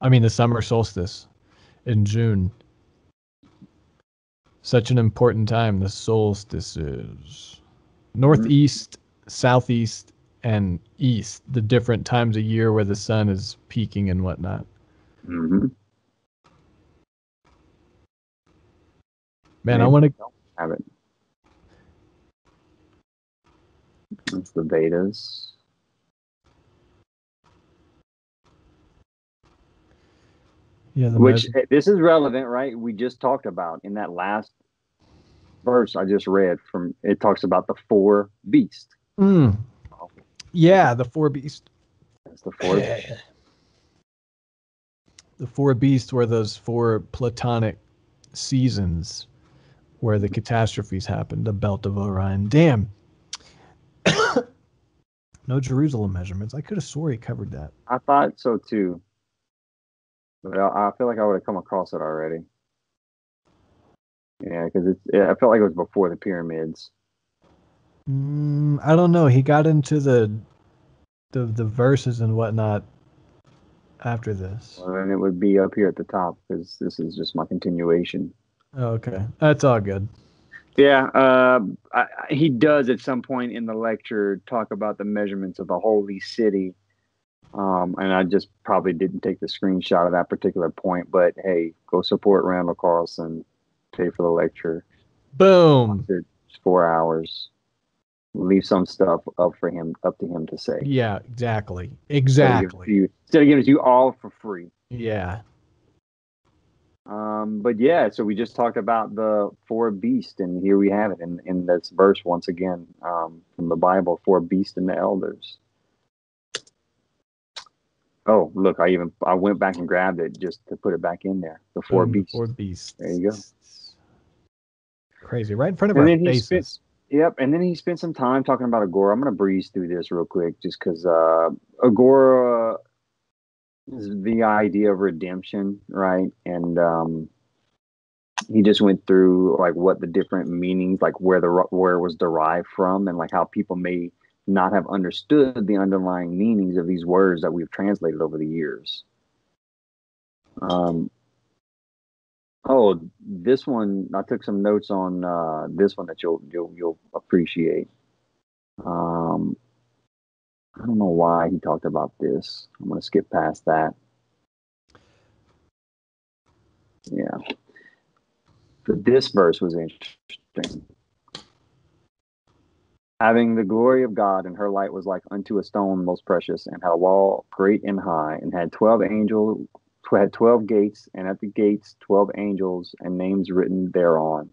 I mean, the summer solstice in June. Such an important time, the solstices. Northeast, southeast, and east, the different times of year where the sun is peaking and whatnot. Mm-hmm. Man, I want to have it. That's the Vedas. Yeah, this is relevant, right? We just talked about in that last verse I just read from. It talks about the four beasts. Yeah, the four beasts. That's the four. The four beasts were those four Platonic seasons where the catastrophes happened. The Belt of Orion. Damn. No Jerusalem measurements. I could have swore he covered that. I thought so too. Well, I feel like I would have come across it already. Yeah, because I felt like it was before the pyramids. I don't know. He got into the verses and whatnot after this. Well, then it would be up here at the top because this is just my continuation. Oh, okay, that's all good. Yeah, he does at some point in the lecture talk about the measurements of the holy city. And I just probably didn't take the screenshot of that particular point, but hey, go support Randall Carlson, pay for the lecture. Boom. It's 4 hours. Leave some stuff up to him to say. Yeah, exactly. Instead of giving it to you all for free. Yeah. But yeah, so we just talked about the four beasts, and here we have it in this verse once again, from the Bible, four beasts and the elders. Oh, look, I went back and grabbed it just to put it back in there. The four beasts. The four beasts. There you go. Crazy, right in front of our faces. Yep, and then he spent some time talking about Agora. I'm going to breeze through this real quick just because Agora is the idea of redemption, right? And he just went through like what the different meanings, like where it was derived from, and like how people may not have understood the underlying meanings of these words that we've translated over the years. Oh, this one, I took some notes on this one that you'll appreciate. I don't know why he talked about this. I'm going to skip past that. Yeah. But this verse was interesting. Having the glory of God, and her light was like unto a stone most precious, and had a wall great and high, and had 12 gates, and at the gates 12 angels, and names written thereon.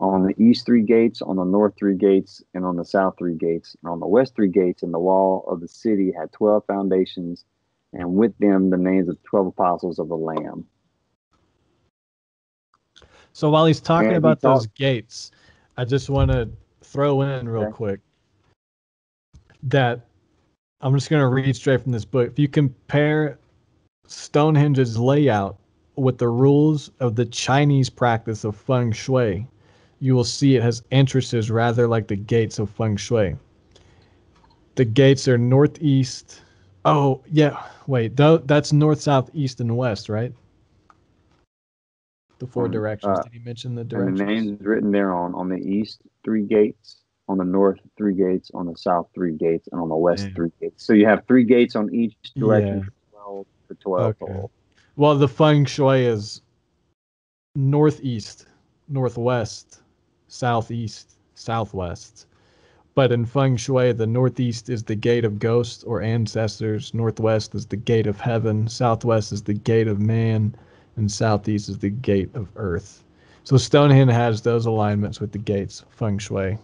On the east 3 gates, on the north 3 gates, and on the south 3 gates, and on the west 3 gates, and the wall of the city had 12 foundations, and with them the names of 12 apostles of the Lamb. So while he's talking about those gates, I just want to throw in real quick that I'm just going to read straight from this book. If you compare Stonehenge's layout with the rules of the Chinese practice of feng shui, you will see it has entrances rather like the gates of feng shui. The gates are northeast. Oh, yeah. Wait, that's north, south, east, and west, right? The 4 directions. Did he mention the directions? And the names written there on the east 3 gates, on the north 3 gates, on the south 3 gates, and on the west 3 gates. So you have 3 gates on each direction for 12. Okay. Well, the feng shui is northeast, northwest, southeast, southwest. But in feng shui, the northeast is the gate of ghosts or ancestors, northwest is the gate of heaven, southwest is the gate of man, and southeast is the gate of earth. So Stonehenge has those alignments with the gates, feng shui.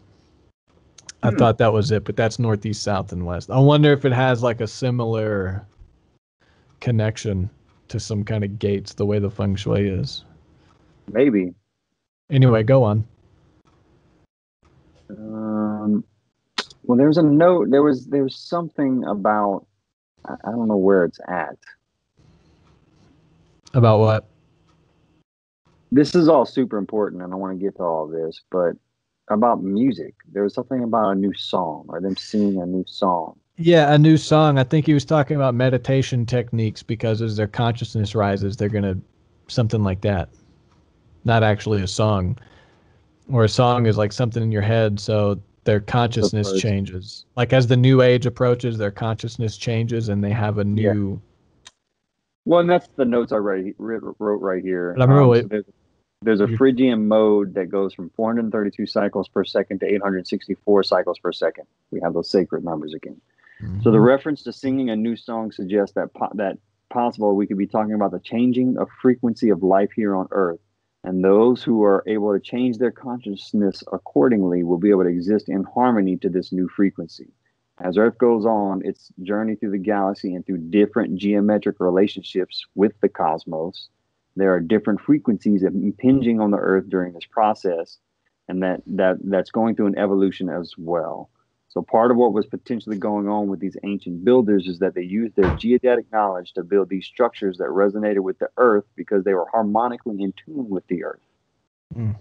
I thought that was it, but that's northeast, south, and west. I wonder if it has like a similar connection to some kind of gates, the way the feng shui is. Maybe. Anyway, go on. Well, there's a note. There's something about, I don't know where it's at. About what? This is all super important, and I want to get to all this, but about music. There was something about a new song, or them singing a new song. Yeah, a new song. I think he was talking about meditation techniques, because as their consciousness rises, they're going to, something like that. Not actually a song. Or a song is like something in your head, so their consciousness changes. Like as the new age approaches, their consciousness changes, and they have a new... Well, and that's the notes I wrote right here. But I remember there's a Phrygian mode that goes from 432 cycles per second to 864 cycles per second. We have those sacred numbers again. Mm-hmm. So the reference to singing a new song suggests that possible we could be talking about the changing of frequency of life here on Earth. And those who are able to change their consciousness accordingly will be able to exist in harmony to this new frequency. As Earth goes on its journey through the galaxy and through different geometric relationships with the cosmos, there are different frequencies impinging on the Earth during this process, and that's going through an evolution as well. So part of what was potentially going on with these ancient builders is that they used their geodetic knowledge to build these structures that resonated with the earth because they were harmonically in tune with the earth. Mm.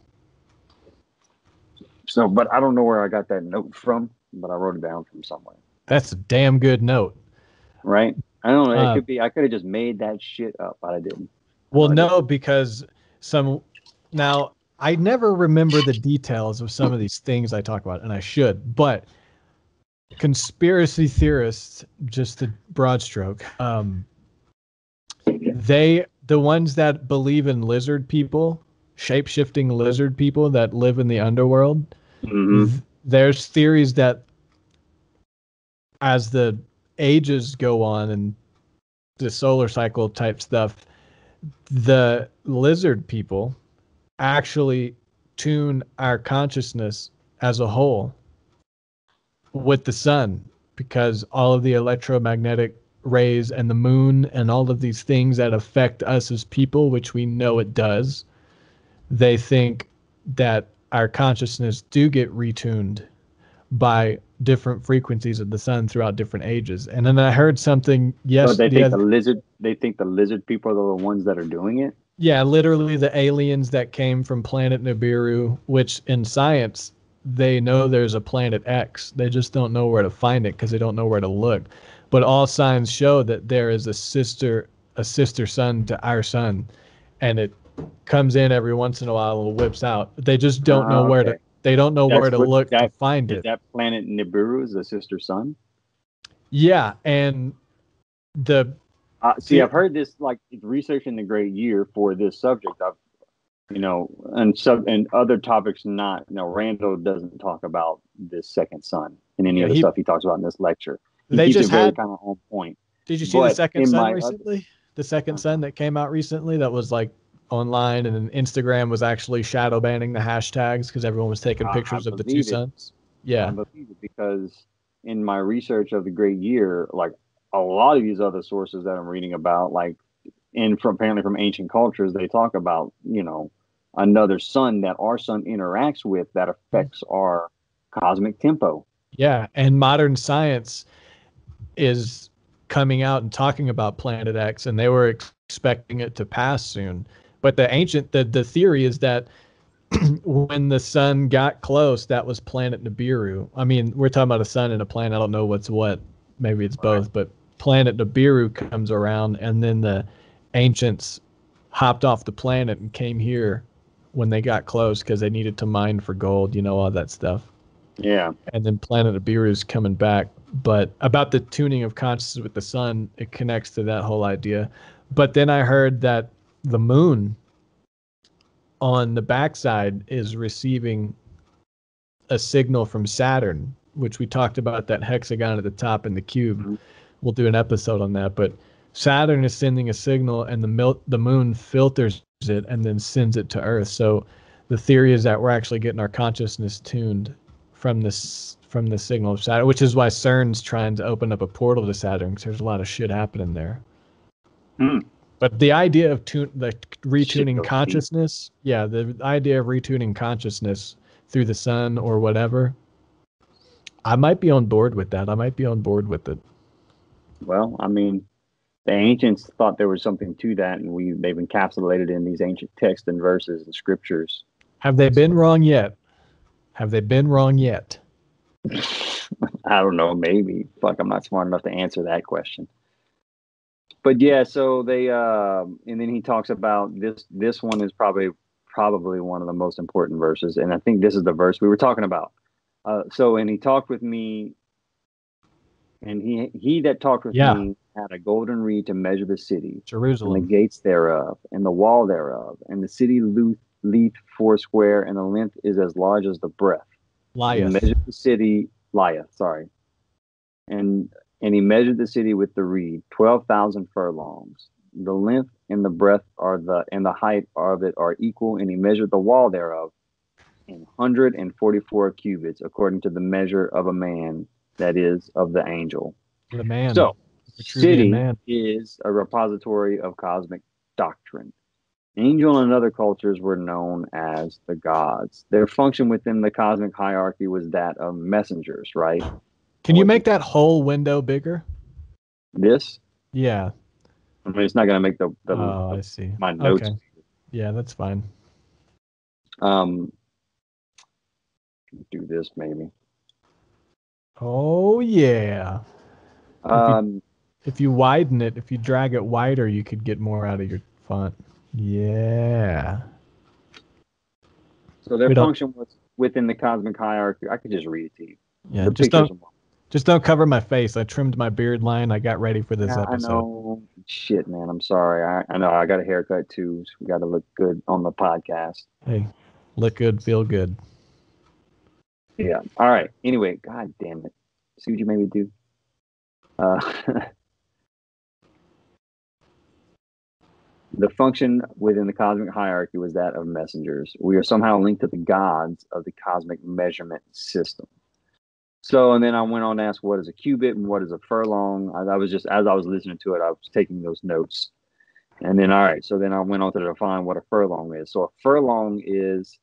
So, but I don't know where I got that note from, but I wrote it down from somewhere. That's a damn good note. Right? I don't know. It could be, I could have just made that shit up, but I didn't. Well, no, because now I never remember the details of some of these things I talk about, and I should, but conspiracy theorists, just a broad stroke, the ones that believe in lizard people, shape-shifting lizard people that live in the underworld, there's theories that as the ages go on and the solar cycle type stuff, the lizard people actually tune our consciousness as a whole with the sun, because all of the electromagnetic rays and the moon and all of these things that affect us as people, which we know it does, they think that our consciousness do get retuned by different frequencies of the sun throughout different ages. And then I heard something they think the lizard people are the ones that are doing it. Yeah, literally the aliens that came from planet Nibiru, which in science they know there's a planet X. They just don't know where to find it because they don't know where to look. But all signs show that there is a sister sun to our sun, and it comes in every once in a while and whips out. They just don't know where to. They don't know where to look to find it. Is that planet Nibiru is a sister sun? Yeah, and the I've heard this, like researching the great year for this subject. I've, and other topics not. Randall doesn't talk about this second sun and any other stuff he talks about in this lecture. They just had kind of on point. Did you see the second sun recently? The second sun that came out recently that was like online, and then Instagram was actually shadow banning the hashtags because everyone was taking pictures of the two suns. Yeah, I believe it, because in my research of the great year, like a lot of these other sources that I'm reading about, like apparently from ancient cultures, they talk about, another sun that our sun interacts with that affects our cosmic tempo. Yeah, and modern science is coming out and talking about Planet X, and they were expecting it to pass soon. But the theory is that when the sun got close, that was planet Nibiru. I mean, we're talking about a sun and a planet. I don't know what's what. Maybe it's both, but planet Nibiru comes around, and then the ancients hopped off the planet and came here when they got close because they needed to mine for gold, all that stuff. Yeah. And then planet Nibiru is coming back. But about the tuning of consciousness with the sun, it connects to that whole idea. But then I heard that the moon on the backside is receiving a signal from Saturn, which we talked about, that hexagon at the top and the cube. Mm-hmm. We'll do an episode on that. But Saturn is sending a signal, and the moon filters it and then sends it to Earth. So the theory is that we're actually getting our consciousness tuned from the signal of Saturn, which is why CERN's trying to open up a portal to Saturn, because there's a lot of shit happening there. But the idea of retuning consciousness, the idea of retuning consciousness through the sun or whatever, I might be on board with that. I might be on board with it. Well, I mean, the ancients thought there was something to that, and they've encapsulated in these ancient texts and verses and scriptures. Have they been wrong yet? Have they been wrong yet? I don't know. Maybe. Fuck, I'm not smart enough to answer that question. But yeah, so they and then he talks about this one is probably one of the most important verses, and I think this is the verse we were talking about. And he talked with me, and he that talked with me had a golden reed to measure the city, Jerusalem, and the gates thereof, and the wall thereof, and the city leath foursquare, and the length is as large as the breadth. He measured the city, and he measured the city with the reed, 12,000 furlongs. The length and the breadth and the height of it are equal, and he measured the wall thereof in 144 cubits, according to the measure of a man, that is, of the angel. The man. So, city is a repository of cosmic doctrine. Angel and other cultures were known as the gods. Their function within the cosmic hierarchy was that of messengers, right? Can you make that whole window bigger? This? Yeah. I mean, it's not going to make I see. My notes. Okay. Yeah, that's fine. Do this maybe. Oh yeah. If you widen it, if you drag it wider, you could get more out of your font. Yeah. So their function was within the cosmic hierarchy. I could just read it to you. Yeah, just don't cover my face. I trimmed my beard line. I got ready for this episode. I know. Shit, man. I'm sorry. I know. I got a haircut too. So we got to look good on the podcast. Hey, look good, feel good. Yeah. All right. Anyway, God damn it. See what you made me do. The function within the cosmic hierarchy was that of messengers. We are somehow linked to the gods of the cosmic measurement system. So, and then I went on to ask, what is a cubit and what is a furlong? I was just, as I was listening to it, I was taking those notes. And then, all right, so then I went on to define what a furlong is. So a furlong is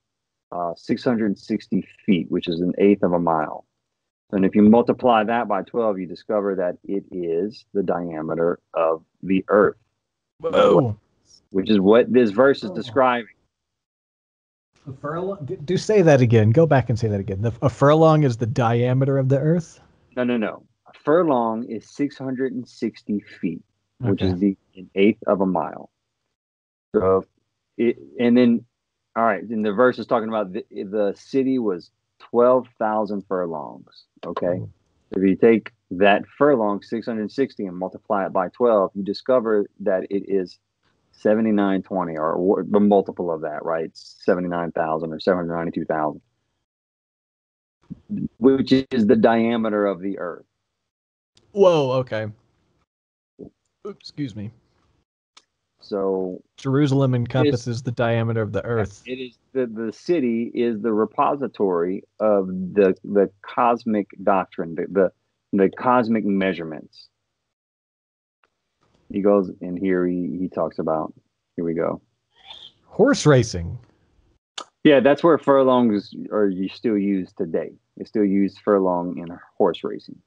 660 feet, which is an eighth of a mile. And if you multiply that by 12, you discover that it is the diameter of the earth. Whoa. Which is what this verse is describing. A furlong? Do say that again. Go back and say that again. A furlong is the diameter of the earth? No. A furlong is 660 feet, which is an eighth of a mile. So, and then, all right, then the verse is talking about the city was 12,000 furlongs. Okay. So if you take that furlong, 660, and multiply it by 12, you discover that it is 7920, or the multiple of that, right? 79,000 or 792,000, which is the diameter of the earth. Whoa, okay. Oops, excuse me. So Jerusalem encompasses the diameter of the earth. It is the city is the repository of the cosmic doctrine, the cosmic measurements. He goes in here. He talks about. Here we go. Horse racing. Yeah, that's where furlongs are still used today. They still use furlong in horse racing.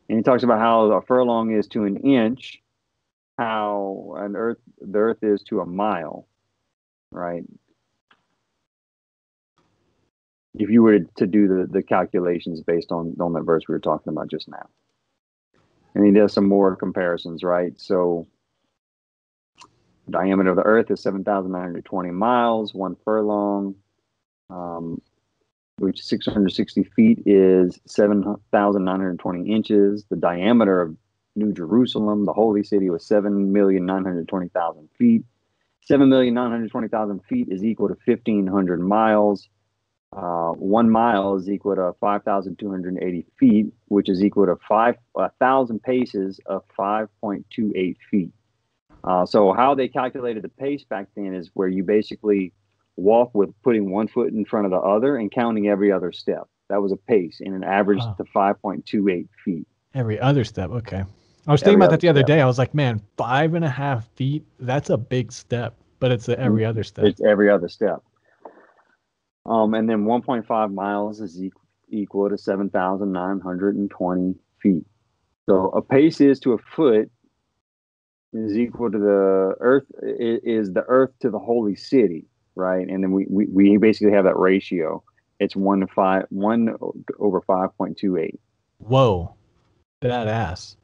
And he talks about how a furlong is to an inch, how the earth is to a mile, right? If you were to do the calculations based on that verse we were talking about just now. And he does some more comparisons, right? So the diameter of the earth is 7,920 miles, one furlong, which 660 feet is 7,920 inches. The diameter of New Jerusalem, the holy city, was 7,920,000 feet. 7,920,000 feet is equal to 1,500 miles. 1 mile is equal to 5,280 feet, which is equal to 1,000 paces of 5.28 feet. So how they calculated the pace back then is where you basically walk with putting one foot in front of the other and counting every other step. That was a pace, and an average to 5.28 feet. Every other step, okay. I was thinking about that the other day. I was like, man, 5.5 feet, that's a big step, but it's every other step. It's every other step. And then 1.5 miles is equal to 7,920 feet. So a pace is to a foot is equal to the earth, is the earth to the holy city, right? And then we basically have that ratio. It's 1 over 5.28. Whoa, badass.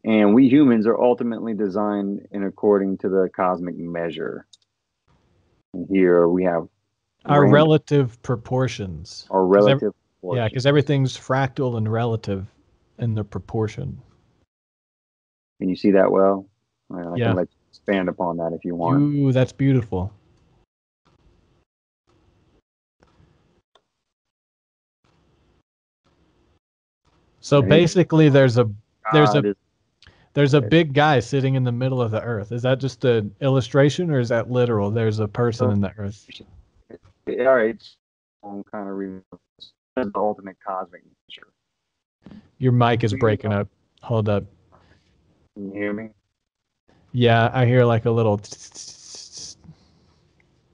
And we humans are ultimately designed in according to the cosmic measure. And here we have our relative proportions. Our relative proportions. Yeah, because everything's fractal and relative in the proportion. Can you see that well? I can let you expand upon that if you want. Ooh, that's beautiful. So basically, there's a big guy sitting in the middle of the earth. Is that just an illustration, or is that literal? There's a person in the earth. All right, I'm kind of reading the ultimate cosmic measure. Your mic is breaking up. Hold up. Can you hear me? Yeah, I hear like a little.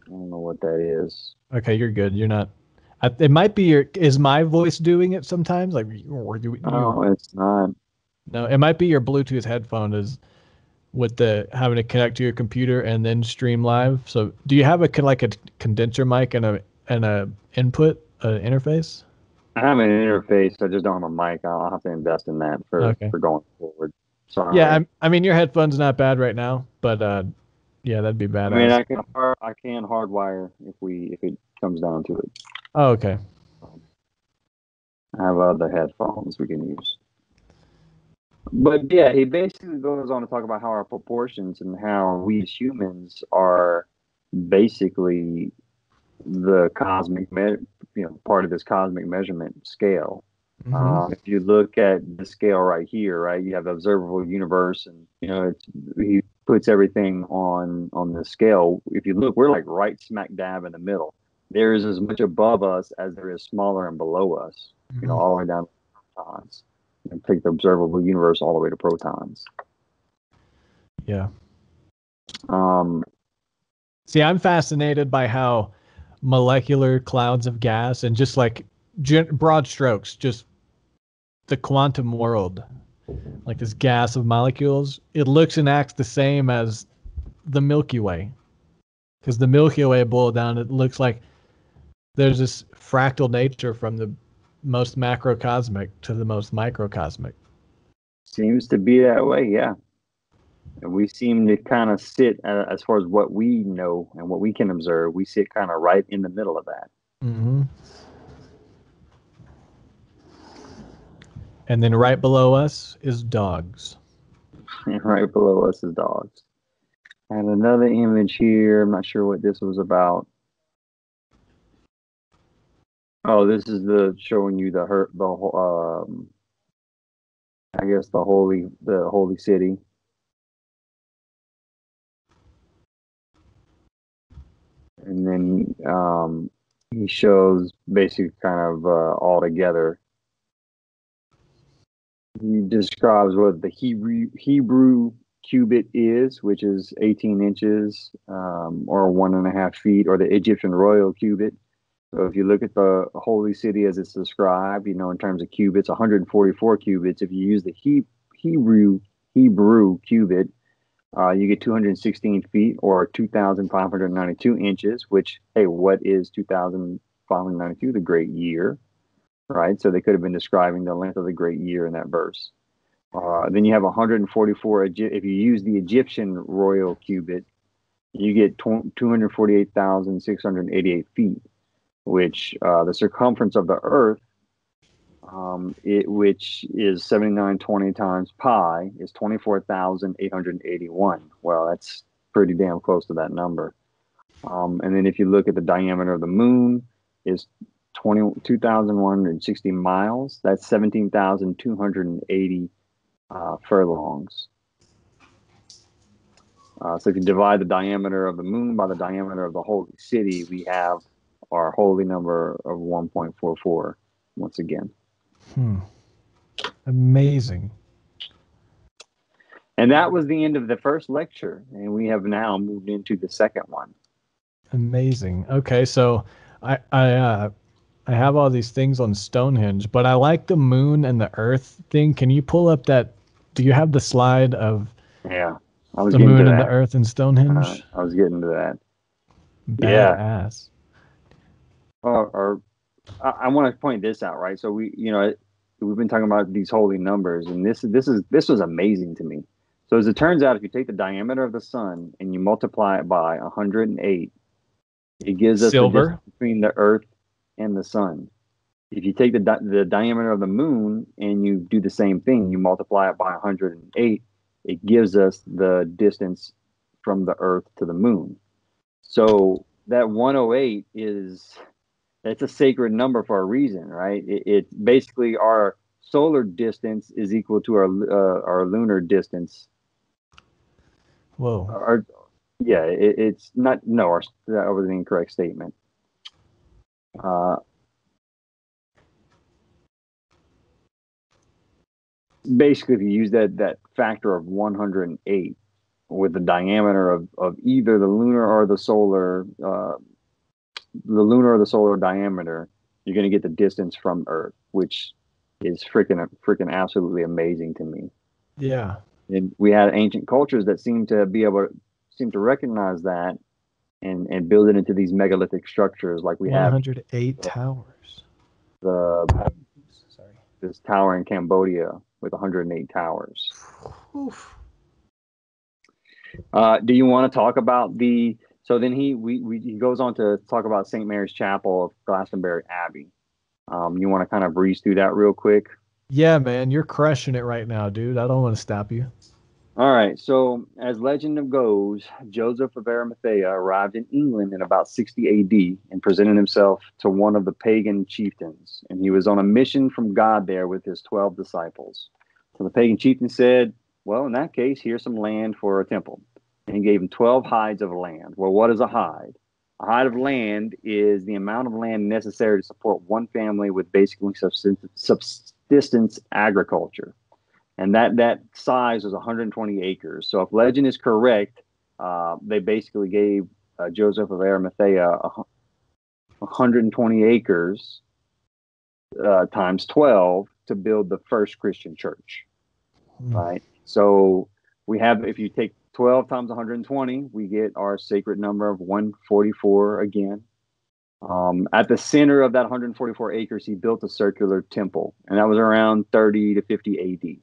I don't know what that is. Okay, you're good. You're not. It might be your. Is my voice doing it sometimes? Like, No, it's not. No, it might be your Bluetooth headphone is with the having to connect to your computer and then stream live. So, do you have a condenser mic and a input interface? I have an interface. I just don't have a mic. I'll have to invest in that for going forward. Sorry. Yeah, I mean your headphone's not bad right now, but yeah, that'd be badass. I mean, I can hardwire if it comes down to it. Oh, okay. I have other headphones we can use. But yeah, he basically goes on to talk about how our proportions and how we as humans are basically the cosmic, part of this cosmic measurement scale. Mm-hmm. If you look at the scale right here, right, you have the observable universe, and he puts everything on the scale. If you look, we're like right smack dab in the middle. There is as much above us as there is smaller and below us. Mm-hmm. All the way down to protons, and take the observable universe all the way to protons. Yeah. See, I'm fascinated by how molecular clouds of gas and just like broad strokes, just the quantum world, like this gas of molecules, it looks and acts the same as the Milky Way. Because the Milky Way boiled down, it looks like there's this fractal nature from the most macrocosmic to the most microcosmic. Seems to be that way, yeah. And we seem to kind of sit, as far as what we know and what we can observe, we sit kind of right in the middle of that. Mm-hmm. And then right below us is dogs. And right below us is dogs. And another image here. I'm not sure what this was about. Oh, this is showing you I guess the holy city. And then he shows basically kind of all together. He describes what the Hebrew cubit is, which is 18 inches or 1.5 feet, or the Egyptian royal cubit. So if you look at the holy city as it's described, in terms of cubits, 144 cubits. If you use the Hebrew cubit, you get 216 feet or 2,592 inches, which, hey, what is 2,592? The great year, right? So they could have been describing the length of the great year in that verse. Then you have 144. If you use the Egyptian royal cubit, you get 248,688 feet, which the circumference of the Earth, which is 7920 times pi, is 24,881. Well, that's pretty damn close to that number. And then if you look at the diameter of the moon, is 22,160 miles. That's 17,280 furlongs. So if you divide the diameter of the moon by the diameter of the holy city, we have our holy number of 1.44 once again. Amazing. And that was the end of the first lecture, and we have now moved into the second one. Amazing. Okay, so I have all these things on Stonehenge, but I like the moon and the earth thing. Can you pull up that? Do you have the slide of I was the moon and the earth and Stonehenge? I was getting to that. Badass. I want to point this out, right? So we've been talking about these holy numbers, and this was amazing to me. So as it turns out, if you take the diameter of the sun and you multiply it by 108, it gives us the distance between the earth and the sun. If you take the diameter of the moon and you do the same thing, you multiply it by 108, it gives us the distance from the earth to the moon. So that 108 that's a sacred number for a reason, right? It basically, our solar distance is equal to our lunar distance. Whoa. It's not. No, that was an incorrect statement. basically, if you use that factor of 108 with the diameter of either the lunar or the solar diameter, you're going to get the distance from Earth, which is freaking absolutely amazing to me. Yeah. And we had ancient cultures that seem to recognize that and build it into these megalithic structures, like we 108 towers. This tower in Cambodia with 108 towers. Oof. Do you want to talk about the? So then he goes on to talk about St. Mary's Chapel of Glastonbury Abbey. You want to kind of breeze through that real quick? Yeah, man, you're crushing it right now, dude. I don't want to stop you. All right. So, as legend goes, Joseph of Arimathea arrived in England in about 60 AD and presented himself to one of the pagan chieftains. And he was on a mission from God there with his 12 disciples. So the pagan chieftain said, well, in that case, here's some land for a temple. And he gave him 12 hides of land. Well, what is a hide? A hide of land is the amount of land necessary to support one family with basically subsistence agriculture. And that size was 120 acres. So if legend is correct, they basically gave Joseph of Arimathea 120 acres times 12 to build the first Christian church, right? So we have, if you take 12 times 120, we get our sacred number of 144 again. At the center of that 144 acres, he built a circular temple, and that was around 30 to 50 AD.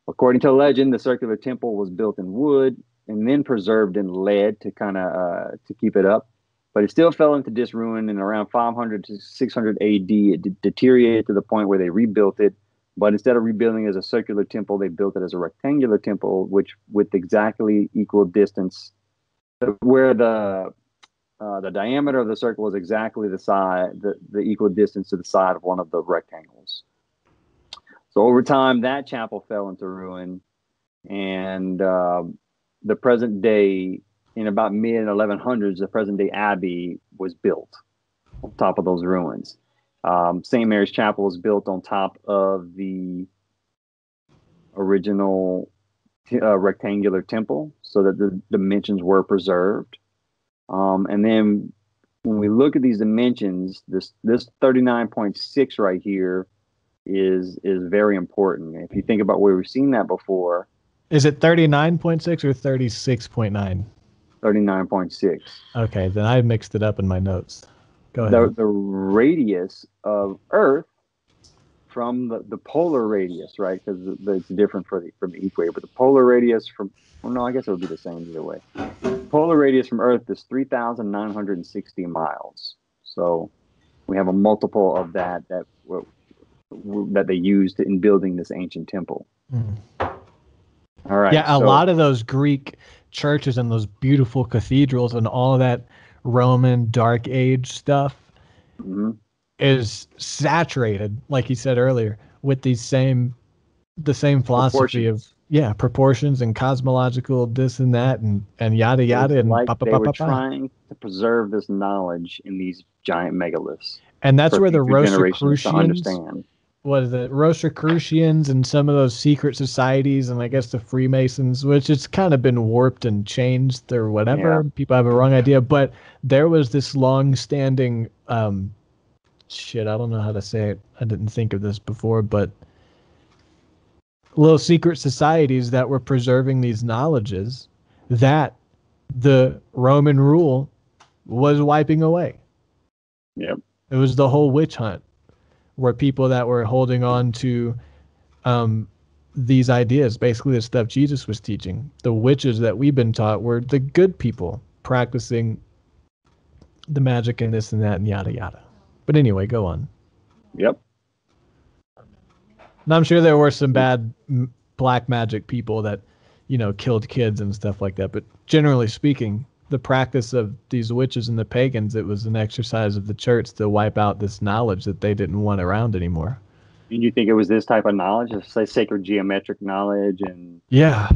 According to legend, the circular temple was built in wood and then preserved in lead to to keep it up. But it still fell into disruin in around 500 to 600 AD. It deteriorated to the point where they rebuilt it. But instead of rebuilding it as a circular temple, they built it as a rectangular temple, which with exactly equal distance, where the diameter of the circle is exactly the equal distance to the side of one of the rectangles. So over time, that chapel fell into ruin, and the present day, in about mid-1100s, the present day abbey was built on top of those ruins. St. Mary's Chapel was built on top of the original rectangular temple, so that the dimensions were preserved. And then when we look at these dimensions, this 39.6 right here is very important. If you think about where we've seen that before. Is it 39.6 or 36.9? 39.6. Okay, then I mixed it up in my notes. Go ahead. The radius of Earth from the polar radius, right? Because it's different from the equator, but the polar radius I guess it would be the same either way. Polar radius from Earth is 3,960 miles. So we have a multiple of that they used in building this ancient temple. All right. Yeah, a lot of those Greek churches and those beautiful cathedrals and all of that Roman Dark Age stuff is saturated, like you said earlier, with the same philosophy of proportions and cosmological this and that and yada yada. And like they were trying to preserve this knowledge in these giant megaliths. And that's where the Rosicrucians, Rosicrucians and some of those secret societies, and I guess the Freemasons, which it's kind of been warped and changed or whatever. Yeah. People have a wrong idea, but there was this long-standing, I don't know how to say it. I didn't think of this before, but little secret societies that were preserving these knowledges that the Roman rule was wiping away. Yep. It was the whole witch hunt, where people that were holding on to these ideas, basically the stuff Jesus was teaching. The witches that we've been taught were the good people practicing the magic and this and that and yada yada. But anyway, go on. Yep. And I'm sure there were some bad black magic people that, killed kids and stuff like that. But generally speaking, the practice of these witches and the pagans, it was an exercise of the church to wipe out this knowledge that they didn't want around anymore. And you think it was this type of knowledge, say sacred geometric knowledge and yeah.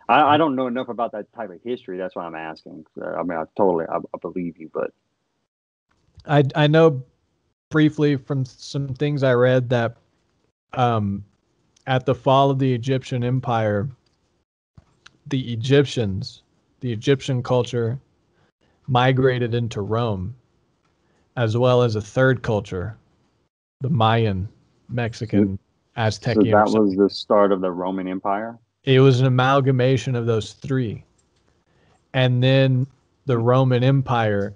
I don't know enough about that type of history. That's why I'm asking. I mean, I believe you, but I know briefly from some things I read that At the fall of the Egyptian Empire, the Egyptian culture migrated into Rome, as well as a third culture, the Mayan, Mexican, Aztec. So that was the start of the Roman Empire? It was an amalgamation of those three. And then the Roman Empire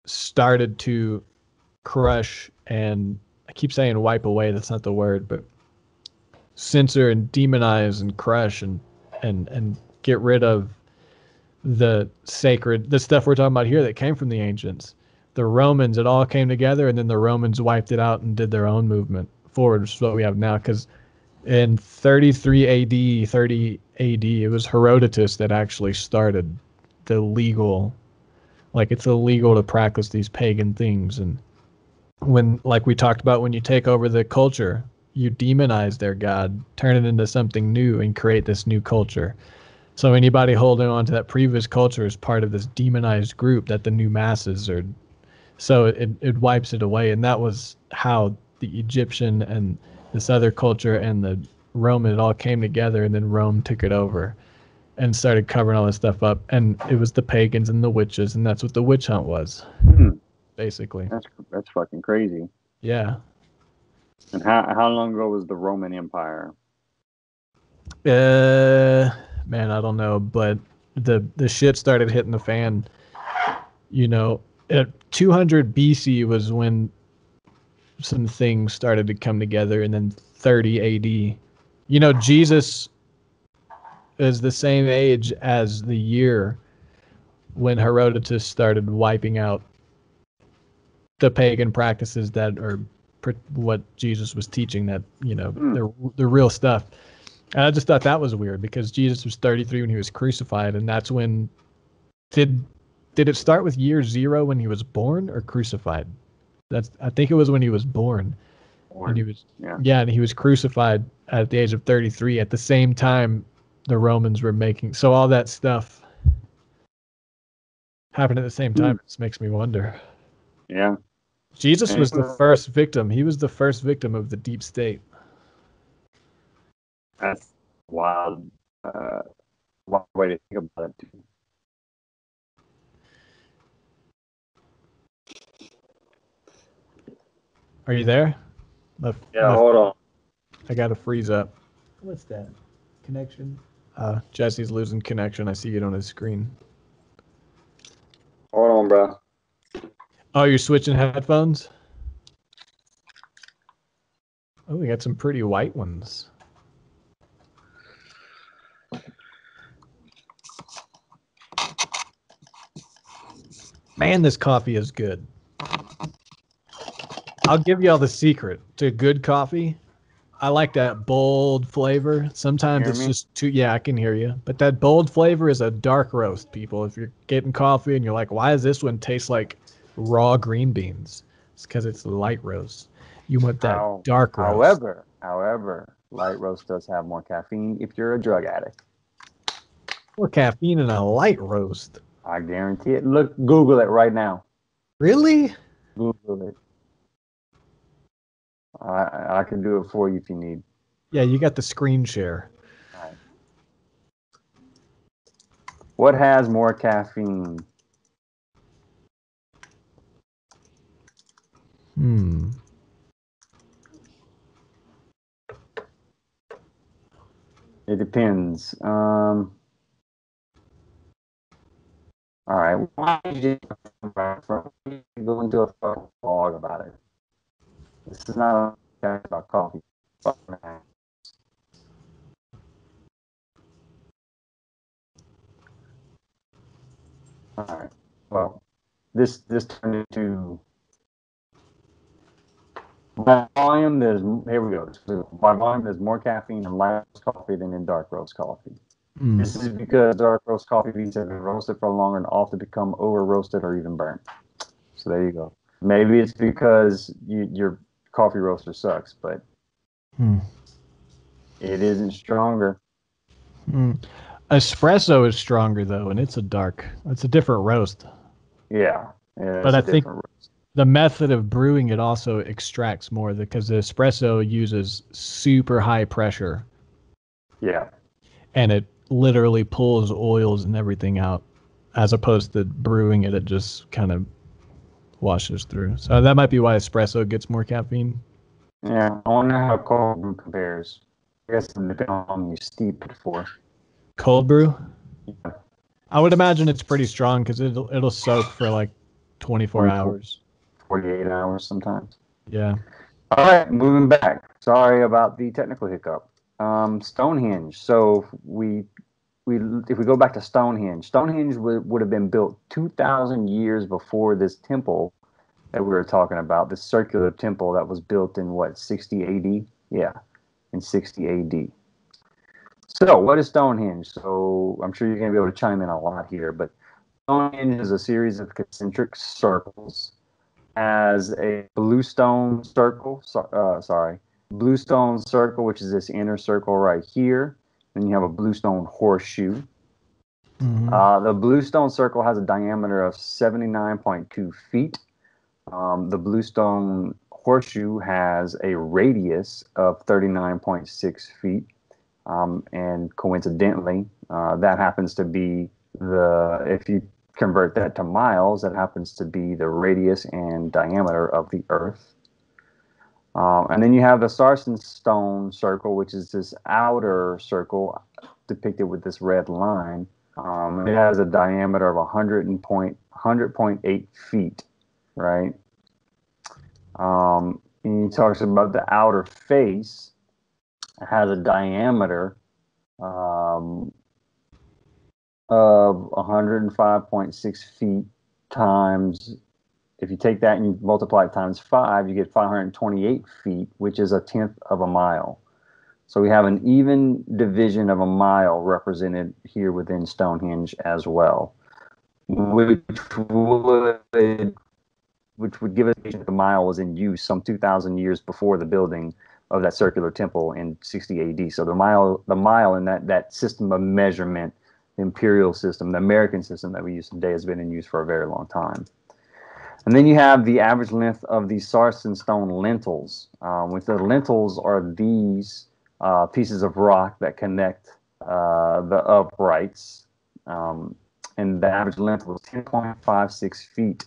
started to crush and, I keep saying wipe away, that's not the word, but censor and demonize and crush and get rid of the stuff we're talking about here that came from the ancients. The Romans, it all came together, and then the Romans wiped it out and did their own movement forward, which is what we have now. Because in 33 AD, 30 AD, it was Herodotus that actually started the legal, like it's illegal to practice these pagan things. And when, like we talked about, when you take over the culture, you demonize their god, turn it into something new, and create this new culture. So anybody holding on to that previous culture is part of this demonized group that the new masses are. So it wipes it away. And that was how the Egyptian and this other culture and the Roman, it all came together, and then Rome took it over and started covering all this stuff up. And it was the pagans and the witches, and that's what the witch hunt was, basically. That's fucking crazy. Yeah. And how long ago was the Roman Empire? Man, I don't know, but the shit started hitting the fan. You know, at 200 BC was when some things started to come together, and then 30 AD. You know, Jesus is the same age as the year when Herodotus started wiping out the pagan practices that are what Jesus was teaching, that, you know, the real stuff. And I just thought that was weird, because Jesus was 33 when he was crucified, and that's when did it start with year 0 when he was born or crucified? I think it was when he was born. And he was and he was crucified at the age of 33. At the same time, the Romans were making, so all that stuff happened at the same time. It just makes me wonder. Yeah. Jesus was the first victim. He was the first victim of the deep state. That's wild. Wild way to think about it. Are you there? Hold on. I got to freeze up. What's that? Connection? Jesse's losing connection. I see it on his screen. Hold on, bro. Oh, you're switching headphones? Oh, we got some pretty white ones. Man, this coffee is good. I'll give y'all the secret to good coffee. I like that bold flavor. Sometimes it's just too, I can hear you. But that bold flavor is a dark roast, people. If you're getting coffee and you're like, why does this one taste like raw green beans? It's because it's light roast. You want that dark roast. However, light roast does have more caffeine if you're a drug addict. More caffeine in a light roast. I guarantee it. Look, Google it right now. Really? Google it. I can do it for you if you need. Yeah, you got the screen share. All right. What has more caffeine? It depends. All right. Why did you go into a fucking blog about it? This is not about coffee. All right. Well, this turned into by volume. Here we go. By volume, there's more caffeine in light roast coffee than in dark roast coffee. This is because dark roast coffee beans have been roasted for longer and often become over roasted or even burnt. So there you go. Maybe it's because your coffee roaster sucks, but it isn't stronger. Espresso is stronger though, and it's a different roast. Yeah, but I think the method of brewing it also extracts more because the espresso uses super high pressure. Yeah. And it literally pulls oils and everything out, as opposed to brewing it. It just kind of washes through. So that might be why espresso gets more caffeine. Yeah, I wonder how cold brew compares. I guess it depends on how long you steep it for. Cold brew? Yeah. I would imagine it's pretty strong because it'll soak for like 24 hours. 48 hours sometimes. Yeah. All right, moving back. Sorry about the technical hiccup. Stonehenge. So if we go back to Stonehenge, Stonehenge would have been built 2,000 years before this temple that we were talking about, this circular temple that was built in what, 60 AD? Yeah, in 60 AD. So, what is Stonehenge? So, I'm sure you're going to be able to chime in a lot here, but Stonehenge is a series of concentric circles. As a bluestone circle, bluestone circle, which is this inner circle right here. Then you have a bluestone horseshoe. The bluestone circle has a diameter of 79.2 feet. The bluestone horseshoe has a radius of 39.6 feet. And coincidentally, that happens to be if you convert that to miles, that happens to be the radius and diameter of the Earth. And then you have the Stone circle, which is this outer circle depicted with this red line. It has a diameter of 100.8 feet, right? And he talks about the outer face. It has a diameter of 105.6 feet times, if you take that and you multiply it times 5, you get 528 feet, which is a tenth of a mile. So we have an even division of a mile represented here within Stonehenge as well, which would give us that the mile was in use some 2,000 years before the building of that circular temple in 60 AD. So the mile in that system of measurement, the imperial system, the American system that we use today, has been in use for a very long time. And then you have the average length of the sarsen stone lintels, which the lintels are these pieces of rock that connect the uprights. And the average length was 10.56 feet.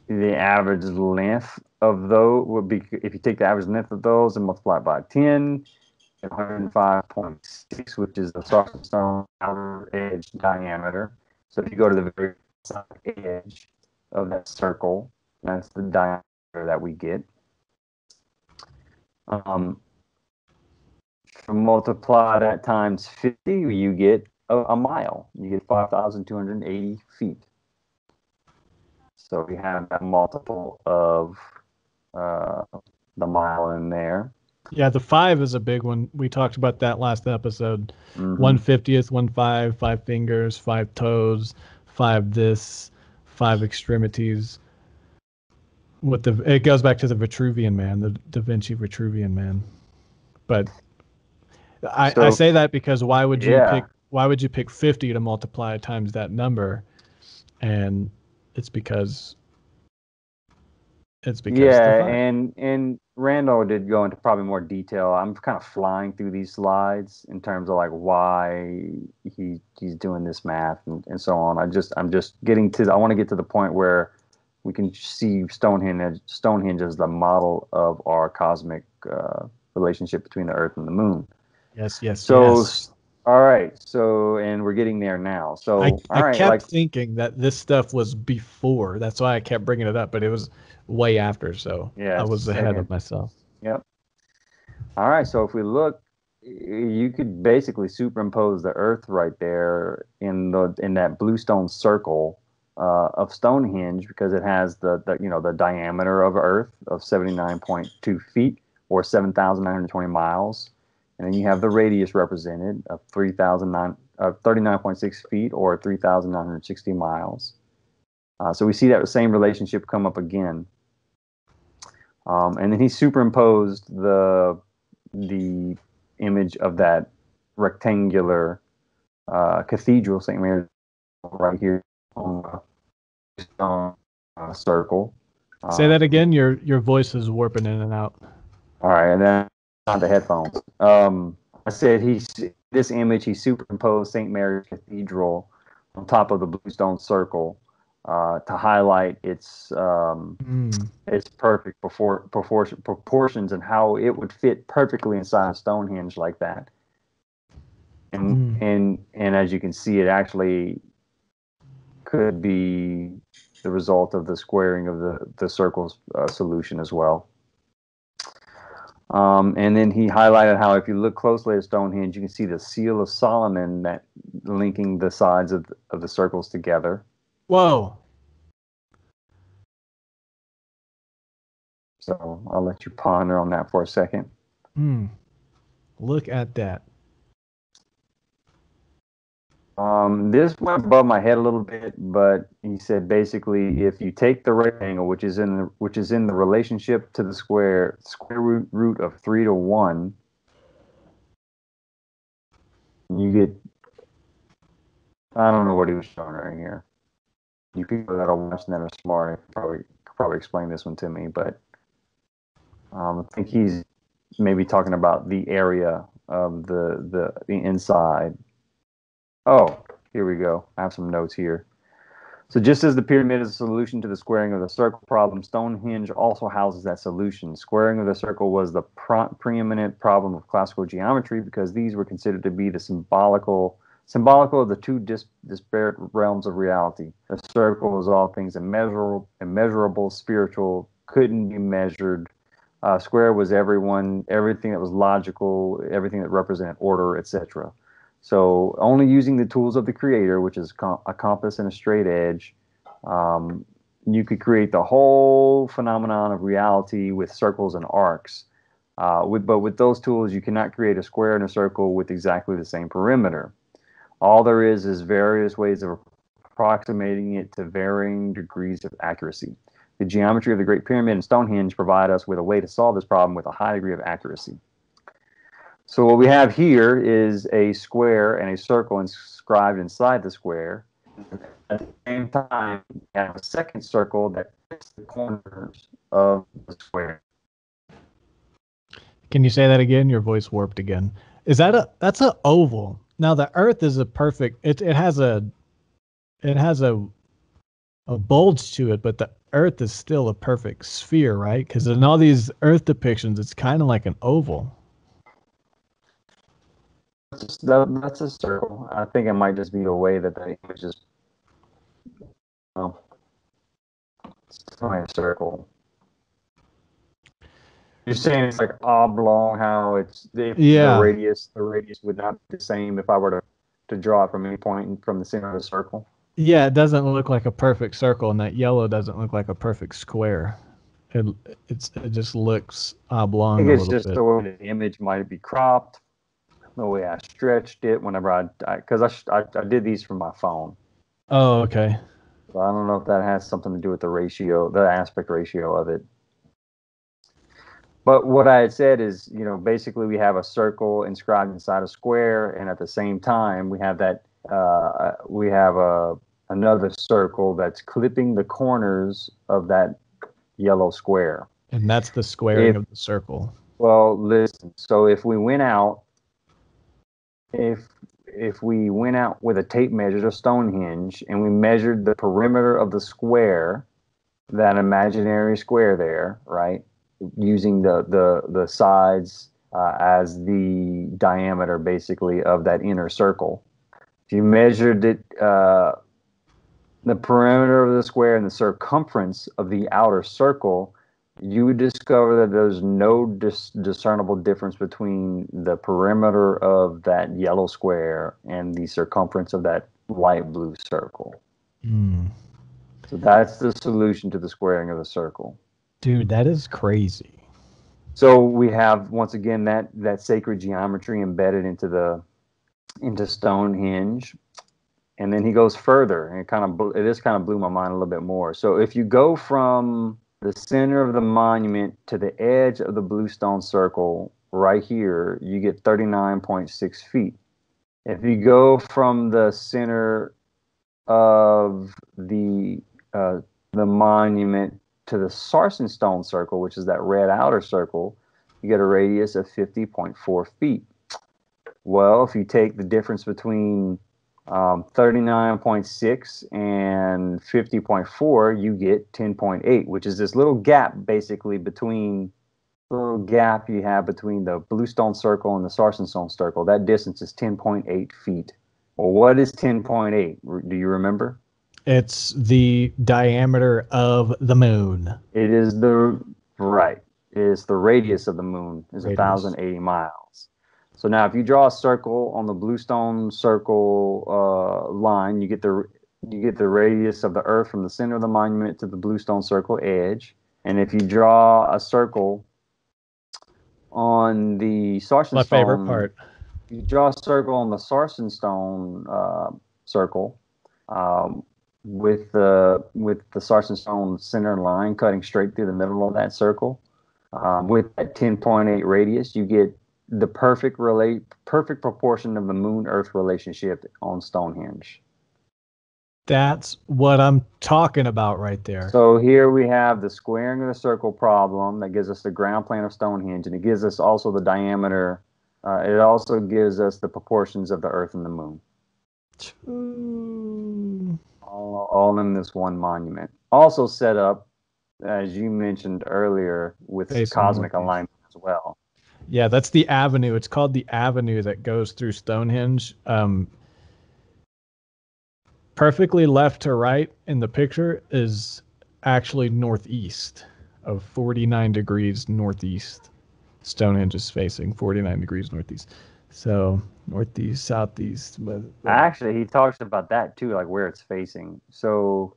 The average length of those would be, if you take the average length of those and multiply it by 10, 105.6, which is the sarsen stone outer edge diameter. So if you go to the very edge of that circle, that's the diameter that we get. Multiply that times 50, you get a mile. You get 5,280 feet. So we have that multiple of the mile in there. Yeah, the 5 is a big one. We talked about that last episode. 1/50th, 1/5, 5 fingers, 5 toes, 5 this, 5 extremities. It goes back to the Vitruvian Man, the Da Vinci Vitruvian Man. But I say that because why would you pick 50 to multiply times that number? And it's because and Randall did go into probably more detail. I'm kind of flying through these slides in terms of like why he's doing this math and so on. I'm just getting to. I want to get to the point where we can see Stonehenge as the model of our cosmic relationship between the Earth and the Moon. Yes. All right. So, and we're getting there now. So, I kept thinking that this stuff was before. That's why I kept bringing it up, but it was way after. So I was ahead of myself. Yep. All right. So if we look, you could basically superimpose the Earth right there in that bluestone circle of Stonehenge, because it has the diameter of Earth of 79.2 feet or 7,920 miles. And then you have the radius represented of 39.6 feet or 3,960 miles. So we see that same relationship come up again. And then he superimposed the image of that rectangular cathedral, St. Mary's, right here stone circle. Say that again. Your voice is warping in and out. All right, and then on the headphones. I said this image he superimposed St. Mary's Cathedral on top of the bluestone circle to highlight its perfect proportions and how it would fit perfectly inside of Stonehenge like that. And as you can see, it actually could be the result of the squaring of the circle's solution as well. And then he highlighted how if you look closely at Stonehenge, you can see the seal of Solomon that linking the sides of the circles together. Whoa. So I'll let you ponder on that for a second. Look at that. This went above my head a little bit, but he said basically if you take the rectangle, which is in the relationship to the square root of 3 to 1, you get, I don't know what he was showing right here. You people that are watching that are smart could probably explain this one to me, but I think he's maybe talking about the area of the inside. Oh, here we go. I have some notes here. So just as the pyramid is a solution to the squaring of the circle problem, Stonehenge also houses that solution. Squaring of the circle was the preeminent problem of classical geometry because these were considered to be the symbolical of the two disparate realms of reality. The circle is all things immeasurable, spiritual, couldn't be measured. Square was everything that was logical, everything that represented order, etc. So only using the tools of the creator, which is a compass and a straight edge, you could create the whole phenomenon of reality with circles and arcs. But with those tools, you cannot create a square and a circle with exactly the same perimeter. All there is various ways of approximating it to varying degrees of accuracy. The geometry of the Great Pyramid and Stonehenge provide us with a way to solve this problem with a high degree of accuracy. So what we have here is a square and a circle inscribed inside the square. At the same time, we have a second circle that fits the corners of the square. Can you say that again? Your voice warped again. That's an oval. Now the Earth is a perfect. It has a bulge to it, but the Earth is still a perfect sphere, right? Because in all these Earth depictions, it's kind of like an oval. That's a circle. I think it might just be the way that the image is. It's definitely a circle. You're saying it's like oblong, how the radius would not be the same if I were to draw it from any point from the center of the circle. Yeah, it doesn't look like a perfect circle, and that yellow doesn't look like a perfect square. It just looks oblong. I think it's just the way the image might be cropped. The way I stretched it whenever because I did these from my phone. Oh, okay. So I don't know if that has something to do with the aspect ratio of it. But what I had said is, basically we have a circle inscribed inside a square, and at the same time we have that another circle that's clipping the corners of that yellow square. And that's the squaring of the circle. Well, listen. So if we went out. If we went out with a tape measure to Stonehenge and we measured the perimeter of the square, that imaginary square there, right, using the sides as the diameter basically of that inner circle. If you measured it, the perimeter of the square and the circumference of the outer circle, you would discover that there's no discernible difference between the perimeter of that yellow square and the circumference of that light blue circle. So that's the solution to the squaring of the circle. Dude, that is crazy. So we have, once again, that sacred geometry embedded into Stonehenge. And then he goes further, and it kind of blew my mind a little bit more. So if you go from the center of the monument to the edge of the bluestone circle right here, you get 39.6 feet. If you go from the center of the the monument to the Sarsen stone circle, which is that red outer circle, you get a radius of 50.4 feet. Well, if you take the difference between 39.6 and 50.4, you get 10.8, which is this little gap basically between the little gap you have between the bluestone circle and the Sarsen stone circle. That distance is 10.8 feet. Well, what is 10.8? Do you remember? It's the diameter of the moon. It is the radius of the moon is 1,080 miles. So now if you draw a circle on the bluestone circle line, you get the radius of the Earth from the center of the monument to the bluestone circle edge. And if you draw a circle on the Sarsen stone, my favorite part. You draw a circle on the Sarsen stone circle with the Sarsen stone center line cutting straight through the middle of that circle. With that 10.8 radius, you get the perfect proportion of the Moon-Earth relationship on Stonehenge. That's what I'm talking about right there. So here we have the squaring of the circle problem that gives us the ground plane of Stonehenge, and it gives us also the diameter. It also gives us the proportions of the Earth and the Moon. All in this one monument. Also set up, as you mentioned earlier, with cosmic alignment as well. Yeah, that's the avenue. It's called the avenue that goes through Stonehenge. Perfectly left to right in the picture is actually northeast of 49 degrees northeast. Stonehenge is facing 49 degrees northeast. So northeast, southeast. Actually, he talks about that too, like where it's facing. So,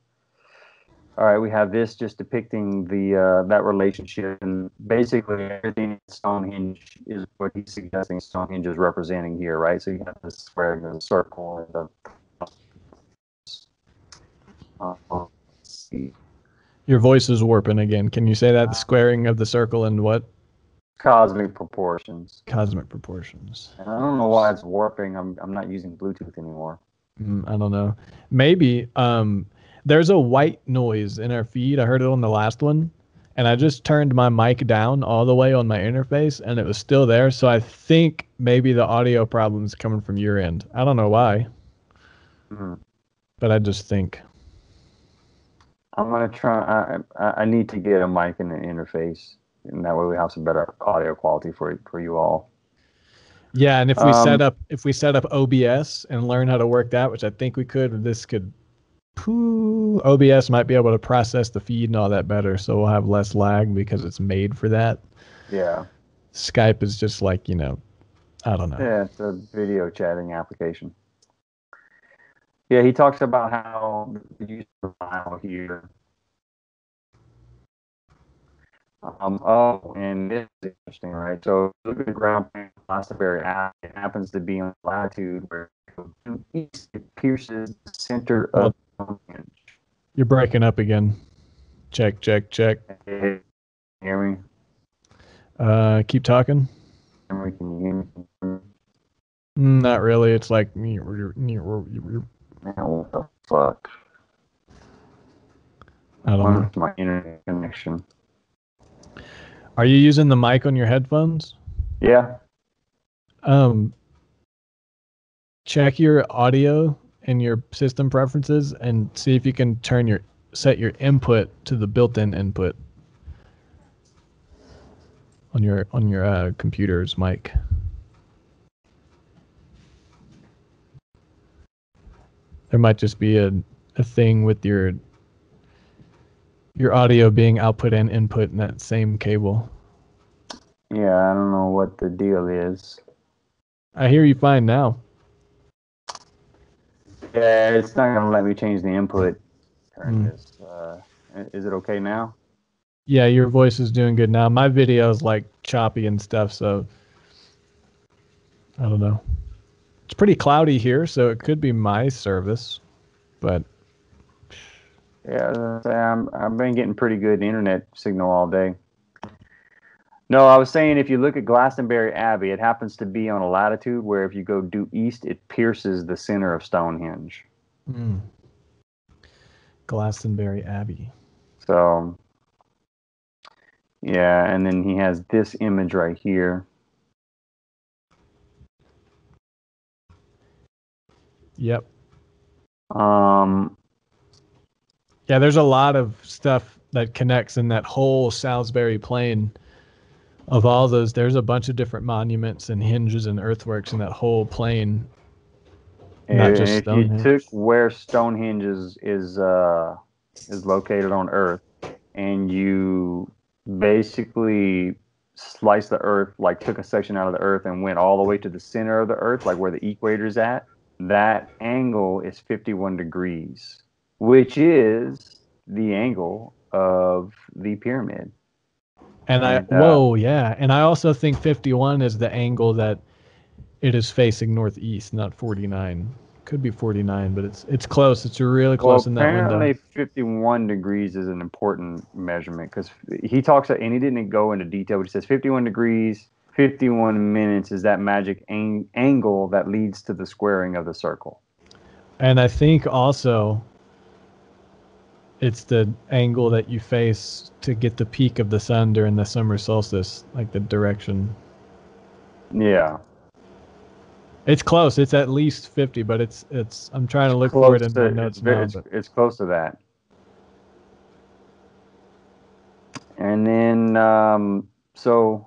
all right, we have this just depicting the that relationship, and basically everything in Stonehenge is what he's suggesting Stonehenge is representing here, right? So you have this square, the circle, and let's see. Your voice is warping again. Can you say that? The squaring of the circle and what? Cosmic proportions. Cosmic proportions. And I don't know why it's warping. I'm not using Bluetooth anymore. I don't know. Maybe there's a white noise in our feed. I heard it on the last one, and I just turned my mic down all the way on my interface, and it was still there. So I think maybe the audio problem is coming from your end. I don't know why, but I just think. I'm gonna try. I need to get a mic in the interface, and that way we have some better audio quality for you all. Yeah, and if we set up OBS and learn how to work that, which I think we could, OBS might be able to process the feed and all that better, so we'll have less lag because it's made for that. Yeah. Skype is just like, I don't know. Yeah, it's a video chatting application. Yeah, he talks about how the use of file here. And this is interesting, right? So look at the ground plane of Salisbury. It happens to be on latitude where east it pierces the center of Stonehenge. You're breaking up again. Check. Can you hear me? Keep talking. Can you hear me? Not really. It's like Man, what the fuck? I don't know. My internet connection. Are you using the mic on your headphones? Yeah. Check your audio and your system preferences and see if you can set your input to the built-in input on your computer's mic. There might just be a thing with your audio being output and input in that same cable. Yeah, I don't know what the deal is. I hear you fine now. Yeah, it's not going to let me change the input. Turn this. Is it okay now? Yeah, your voice is doing good now. My video is like choppy and stuff, so I don't know. It's pretty cloudy here, so it could be my service, but yeah, I've been getting pretty good internet signal all day. No, I was saying if you look at Glastonbury Abbey, it happens to be on a latitude where if you go due east, it pierces the center of Stonehenge. Glastonbury Abbey. So, yeah, and then he has this image right here. Yep. Yeah, there's a lot of stuff that connects in that whole Salisbury plain. Of all those, there's a bunch of different monuments and hinges and earthworks in that whole plain. Not just if you Stonehenge. took where Stonehenge is located on Earth, and you basically sliced the Earth, like took a section out of the Earth and went all the way to the center of the Earth, like where the equator is at, that angle is 51 degrees, which is the angle of the pyramid. And I also think 51 is the angle that it is facing northeast, not 49. Could be 49, but it's close. It's really close in that window. Apparently 51 degrees is an important measurement, because he talks, and he didn't go into detail, but he says 51 degrees, 51 minutes is that magic angle that leads to the squaring of the circle. And I think also it's the angle that you face to get the peak of the sun during the summer solstice, like the direction. Yeah. It's close. It's at least 50, but it's I'm trying to look for it in my notes now. It's close to that. And then, so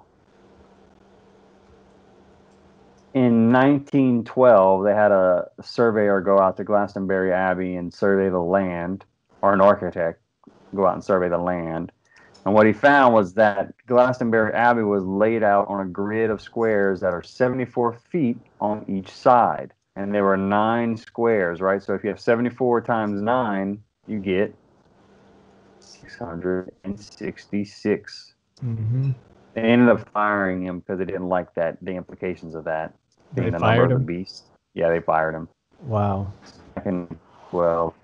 in 1912, they had a surveyor go out to Glastonbury Abbey and survey the land, or an architect go out and survey the land. And what he found was that Glastonbury Abbey was laid out on a grid of squares that are 74 feet on each side. And there were 9 squares, right? So if you have 74 times 9, you get 666. Mm-hmm. They ended up firing him because they didn't like the implications of that. Being the number of the beast. Yeah, they fired him. Wow. Back in 12.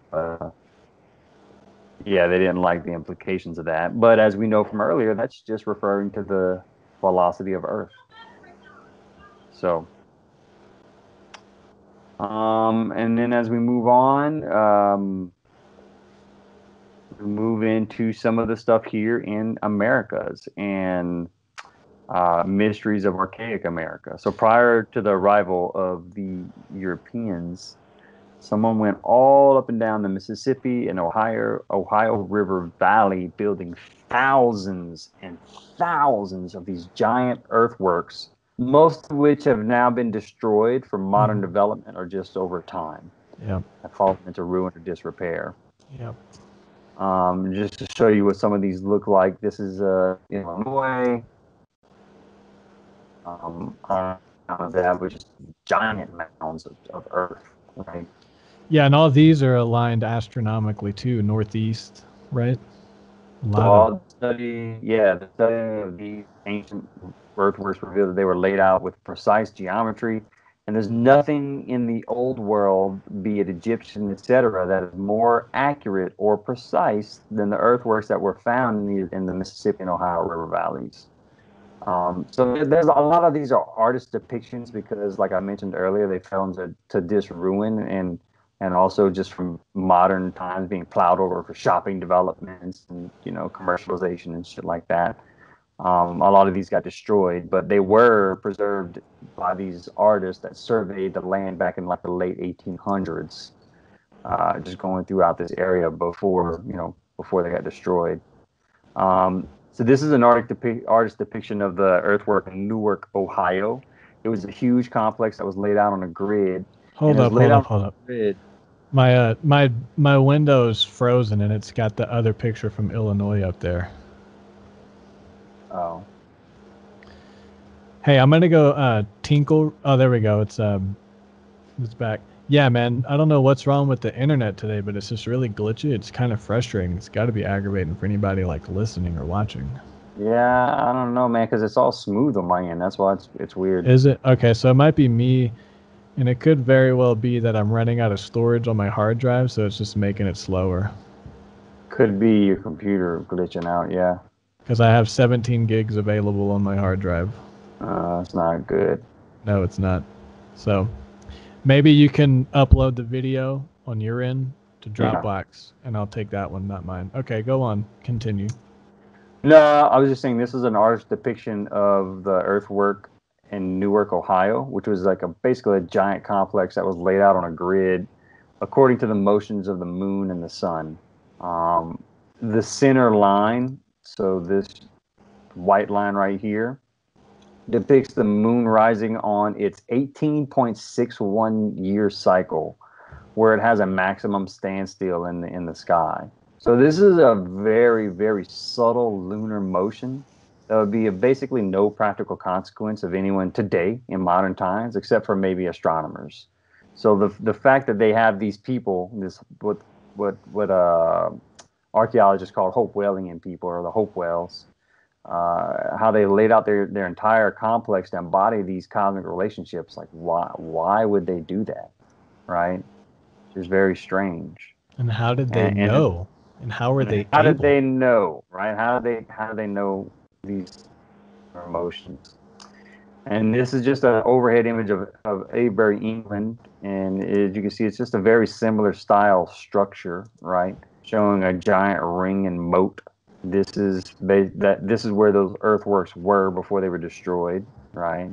Yeah, they didn't like the implications of that. But as we know from earlier, that's just referring to the velocity of Earth. So, and then as we move on, we move into some of the stuff here in Americas and mysteries of archaic America. So prior to the arrival of the Europeans, someone went all up and down the Mississippi and Ohio River Valley, building thousands and thousands of these giant earthworks, most of which have now been destroyed for modern development or just over time. Yeah, have fallen into ruin or disrepair. Yeah. Just to show you what some of these look like, this is Illinois. That was just giant mounds of earth, right? Yeah, and all these are aligned astronomically too, northeast, right? The study of these ancient earthworks revealed that they were laid out with precise geometry, and there's nothing in the old world, be it Egyptian, etc., that is more accurate or precise than the earthworks that were found in the Mississippi and Ohio River valleys. So there's a lot of these are artist depictions because, like I mentioned earlier, they fell into disruin and also just from modern times being plowed over for shopping developments and commercialization and shit like that. A lot of these got destroyed, but they were preserved by these artists that surveyed the land back in like the late 1800s, just going throughout this area before they got destroyed. So this is an artist depiction of the earthwork in Newark, Ohio. It was a huge complex that was laid out on a grid. Hold up. My window's frozen and it's got the other picture from Illinois up there. Oh. Hey, I'm gonna go tinkle. Oh, there we go. It's back. Yeah, man. I don't know what's wrong with the internet today, but it's just really glitchy. It's kind of frustrating. It's got to be aggravating for anybody like listening or watching. Yeah, I don't know, man, because it's all smooth on my end. That's why it's weird. Is it? Okay, so it might be me, and it could very well be that I'm running out of storage on my hard drive, so it's just making it slower. Could be your computer glitching out, yeah. Because I have 17 gigs available on my hard drive. It's not good. No, it's not. So maybe you can upload the video on your end to Yeah. Dropbox, and I'll take that one, not mine. Okay, go on. Continue. No, I was just saying this is an artist's depiction of the earthwork in Newark, Ohio, which was like basically a giant complex that was laid out on a grid according to the motions of the moon and the sun. The center line, so this white line right here, depicts the moon rising on its 18.61 year cycle, where it has a maximum standstill in the sky. So this is a very, very subtle lunar motion that would be of basically no practical consequence of anyone today in modern times, except for maybe astronomers. So the fact that they have these people, this what archaeologists call Hope Wellian people, or the Hope Wells, how they laid out their entire complex to embody these cosmic relationships. Like, why would they do that, right? It's very strange. And how did they know? And how were they how able? did they know, right? How do they know these emotions? And this is just an overhead image of Avebury, England, and as you can see, it's just a very similar style structure, right? Showing a giant ring and moat. This is where those earthworks were before they were destroyed, right?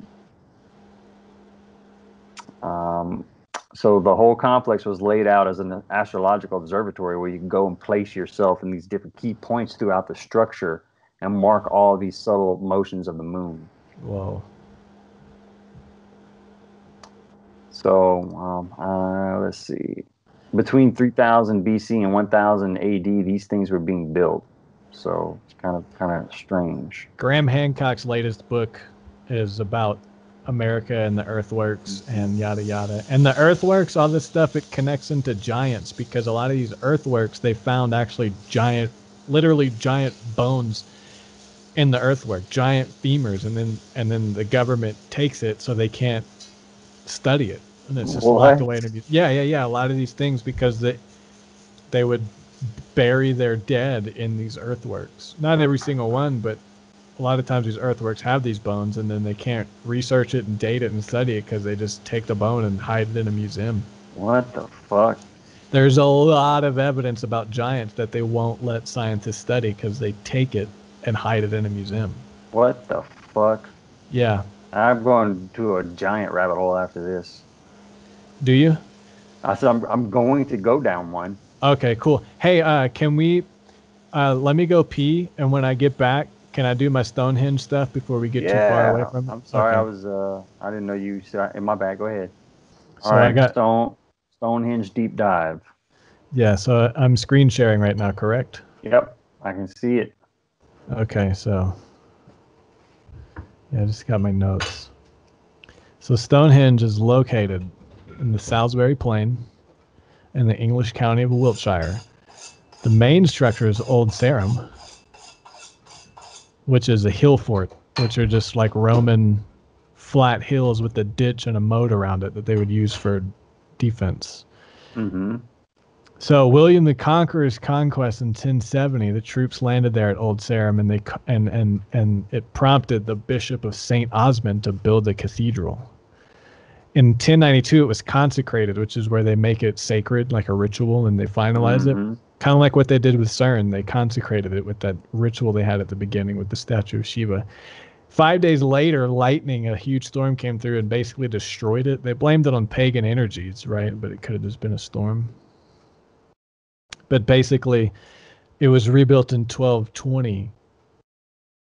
So the whole complex was laid out as an astrological observatory where you can go and place yourself in these different key points throughout the structure and mark all these subtle motions of the moon. Whoa. So let's see. Between 3000 BC and 1000 AD, these things were being built. So it's kind of strange. Graham Hancock's latest book is about America and the earthworks and yada yada. And the earthworks, all this stuff, it connects into giants, because a lot of these earthworks, they found actually literally giant bones in the earthwork, giant femurs, and then the government takes it so they can't study it, and it's just locked away in a museum. Yeah. A lot of these things, because they would bury their dead in these earthworks. Not every single one, but a lot of times these earthworks have these bones, and then they can't research it and date it and study it because they just take the bone and hide it in a museum. What the fuck? There's a lot of evidence about giants that they won't let scientists study because they take it and hide it in a museum. What the fuck? Yeah. I'm going to a giant rabbit hole after this. Do you? I said I'm going to go down one. Okay, cool. Hey, can we let me go pee, and when I get back, can I do my Stonehenge stuff before we get too far away from it? I'm sorry, okay. I didn't know you said in my bag. Go ahead. All right, I got Stonehenge deep dive. Yeah, so I'm screen sharing right now, correct? Yep, I can see it. Okay, so yeah, I just got my notes. So Stonehenge is located in the Salisbury Plain in the English county of Wiltshire. The main structure is Old Sarum, which is a hill fort, which are just like Roman flat hills with a ditch and a moat around it that they would use for defense. Mm-hmm. So William the Conqueror's conquest in 1070, the troops landed there at Old Sarum, and it prompted the Bishop of St. Osmond to build a cathedral. In 1092, it was consecrated, which is where they make it sacred, like a ritual, and they finalize it. Kind of like what they did with CERN. They consecrated it with that ritual they had at the beginning with the statue of Shiva. 5 days later, a huge storm came through and basically destroyed it. They blamed it on pagan energies, right? But it could have just been a storm. But basically, it was rebuilt in 1220.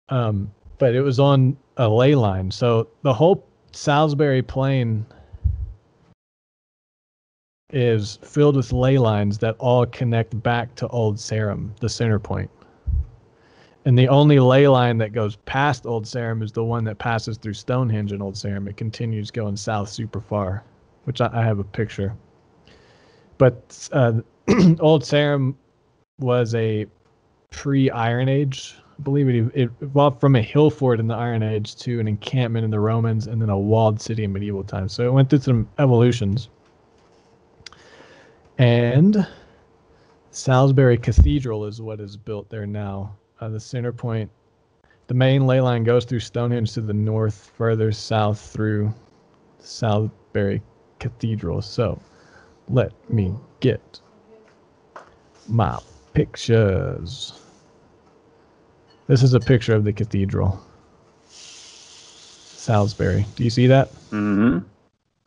But it was on a ley line. So the whole Salisbury Plain is filled with ley lines that all connect back to Old Sarum, the center point. And the only ley line that goes past Old Sarum is the one that passes through Stonehenge and Old Sarum. It continues going south super far, which I have a picture. But Old Sarum was a pre-Iron Age. I believe it evolved from a hill fort in the Iron Age to an encampment in the Romans, and then a walled city in medieval times. So it went through some evolutions. And Salisbury Cathedral is what is built there now. The center point, the main ley line goes through Stonehenge to the north, further south through Salisbury Cathedral. So let me get my pictures. This is a picture of the cathedral. Salisbury. Do you see that? Mm-hmm.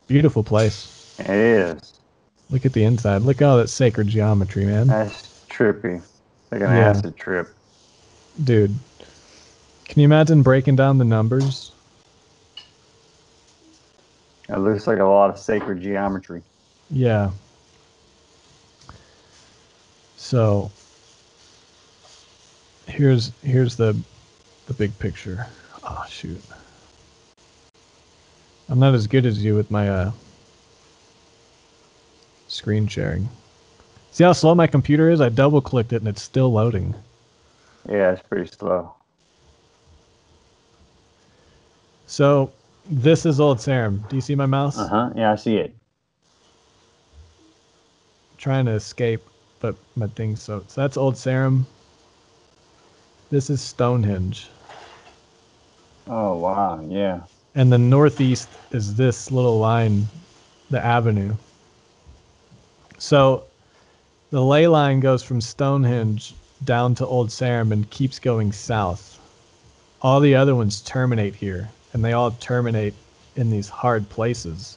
Beautiful place. It is. Look at the inside. Look at all that sacred geometry, man. That's trippy. Like an acid trip. Dude. Can you imagine breaking down the numbers? It looks like a lot of sacred geometry. Yeah. So here's the big picture. Oh shoot. I'm not as good as you with my screen sharing. See how slow my computer is? I double clicked it and it's still loading. Yeah, it's pretty slow. So this is Old Sarum. Do you see my mouse? Yeah, I see it. Trying to escape, but my thing's so that's Old Sarum. This is Stonehenge. Oh wow, yeah. And the northeast is this little line, the avenue. So the ley line goes from Stonehenge down to Old Sarum and keeps going south. All the other ones terminate here, and they all terminate in these hard places.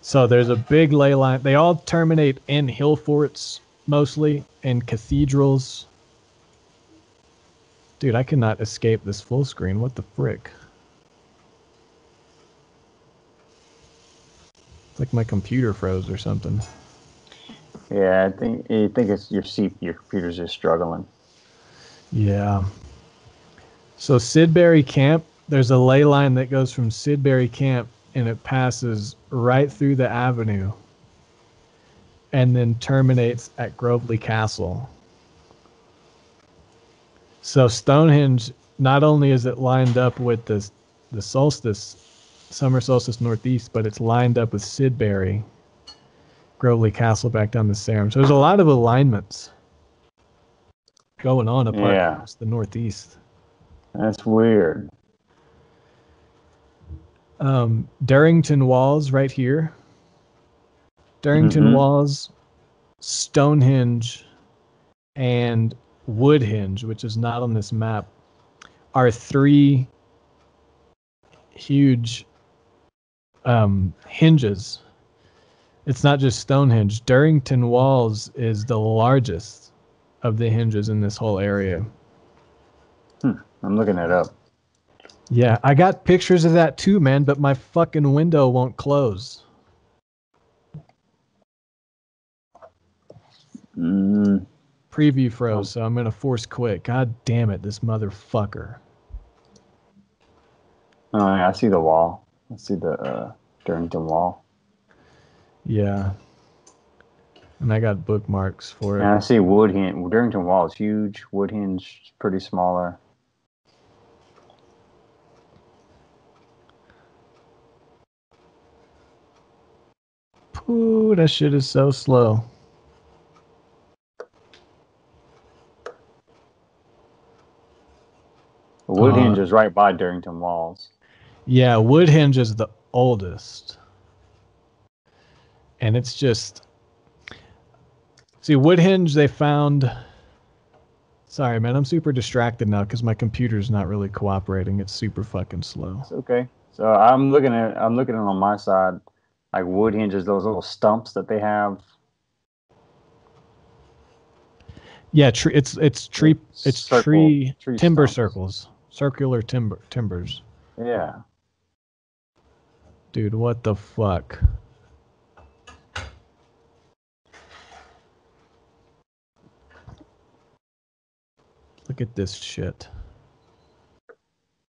So there's a big ley line. They all terminate in hill forts, mostly, and cathedrals. Dude, I cannot escape this full screen. What the frick? It's like my computer froze or something. Yeah, I think it's your computer's just struggling. Yeah. So Salisbury Camp, there's a ley line that goes from Salisbury Camp and it passes right through the avenue and then terminates at Grovely Castle. So Stonehenge, not only is it lined up with the solstice, summer solstice northeast, but it's lined up with Salisbury, Grovely Castle back down the Sarum. So there's a lot of alignments going on apart from the northeast. That's weird. Durrington Walls right here. Durrington Walls, Stonehenge, and Woodhenge, which is not on this map, are three huge hinges. It's not just Stonehenge. Durrington Walls is the largest of the hinges in this whole area. I'm looking it up. Yeah, I got pictures of that too, man, but my fucking window won't close. Preview froze, so I'm going to force quit. God damn it, this motherfucker. Oh, yeah, I see the wall. I see the Durrington Wall. Yeah. And I got bookmarks for it. And I see Woodhenge. Durrington Wall is huge. Woodhenge is pretty smaller. Ooh, that shit is so slow. Woodhenge is right by Durrington Walls. Yeah, Woodhenge is the oldest. And it's just... See, Woodhenge, they found... Sorry, man, I'm super distracted now because my computer's not really cooperating. It's super fucking slow. It's okay. So I'm looking at it on my side. Like Woodhenge is those little stumps that they have. Yeah, it's tree timber stumps. circles, circular timbers. Yeah. Dude, what the fuck? Look at this shit.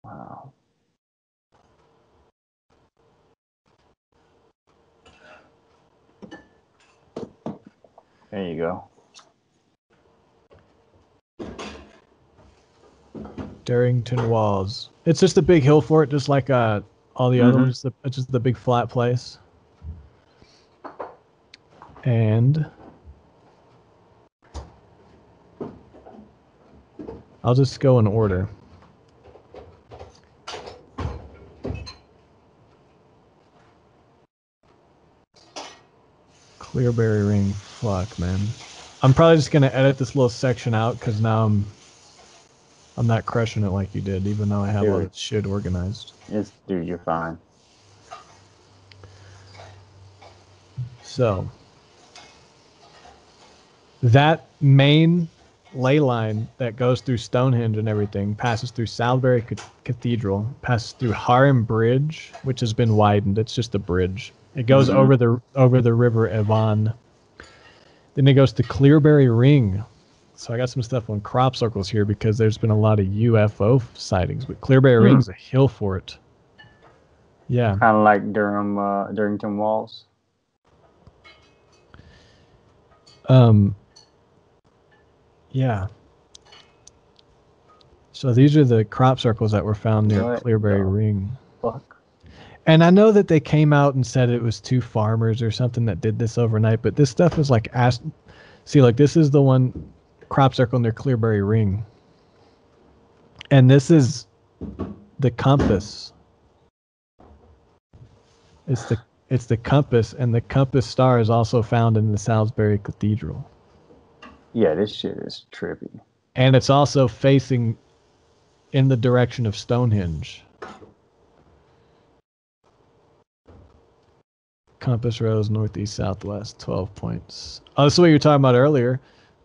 Wow. There you go. Durrington Walls. It's just a big hill fort, just like all the other ones. It's just the big flat place. And I'll just go in order. Clearberry Ring. Fuck, man. I'm probably just gonna edit this little section out because now I'm not crushing it like you did, even though I have all this shit organized. Yes, dude, you're fine. So that main ley line that goes through Stonehenge and everything passes through Salisbury Cathedral, passes through Harlem Bridge, which has been widened. It's just a bridge. It goes over the River Avon. Then it goes to Clearberry Ring. So I got some stuff on crop circles here because there's been a lot of UFO sightings. But Clearberry Ring's a hill fort. Yeah. Kind of like Durrington Walls. Yeah. So these are the crop circles that were found near Clearberry Ring. Fuck. And I know that they came out and said it was 2 farmers or something that did this overnight, but this stuff is like see, like this is the one crop circle near Clearberry Ring. And this is the compass. It's the compass, and the compass star is also found in the Salisbury Cathedral. Yeah, this shit is trippy. And it's also facing in the direction of Stonehenge. Compass rose northeast, southwest, 12 points. Oh, this is what you were talking about earlier.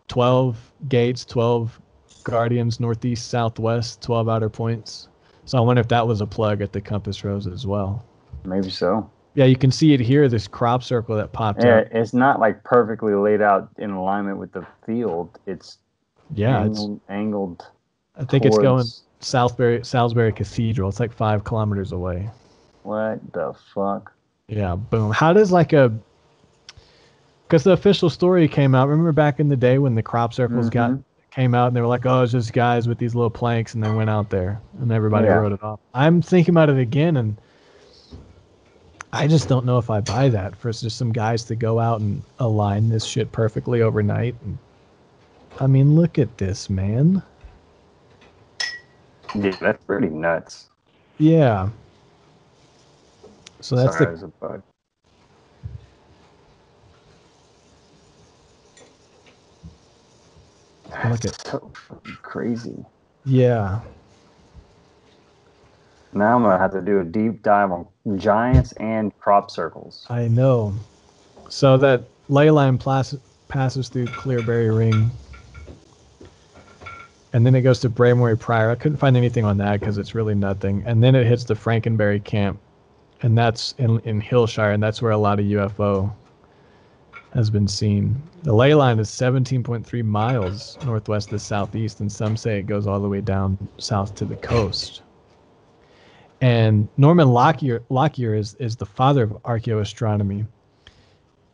12 gates, 12 guardians, northeast, southwest, 12 outer points. So I wonder if that was a plug at the compass rose as well. Maybe so. Yeah, you can see it here, this crop circle that popped up. It's not like perfectly laid out in alignment with the field. It's angled. I think it's going Salisbury Cathedral. It's like 5 kilometers away. What the fuck? Yeah, boom. How does because the official story came out. Remember back in the day when the crop circles came out and they were like, oh, it's just guys with these little planks, and they went out there and everybody wrote it off. I'm thinking about it again, and I just don't know if I buy that for just some guys to go out and align this shit perfectly overnight. And, I mean, look at this, man. Yeah, that's pretty nuts. Yeah. So that's a bug. That's so fucking crazy. Yeah. Now I'm going to have to do a deep dive on giants and crop circles. I know. So that ley line passes through Clearberry Ring. And then it goes to Braemore Prior. I couldn't find anything on that because it's really nothing. And then it hits the Frankenberry Camp. And that's in Hillshire, and that's where a lot of UFO has been seen. The ley line is 17.3 miles northwest to southeast, and some say it goes all the way down south to the coast. And Norman Lockyer is the father of archaeoastronomy,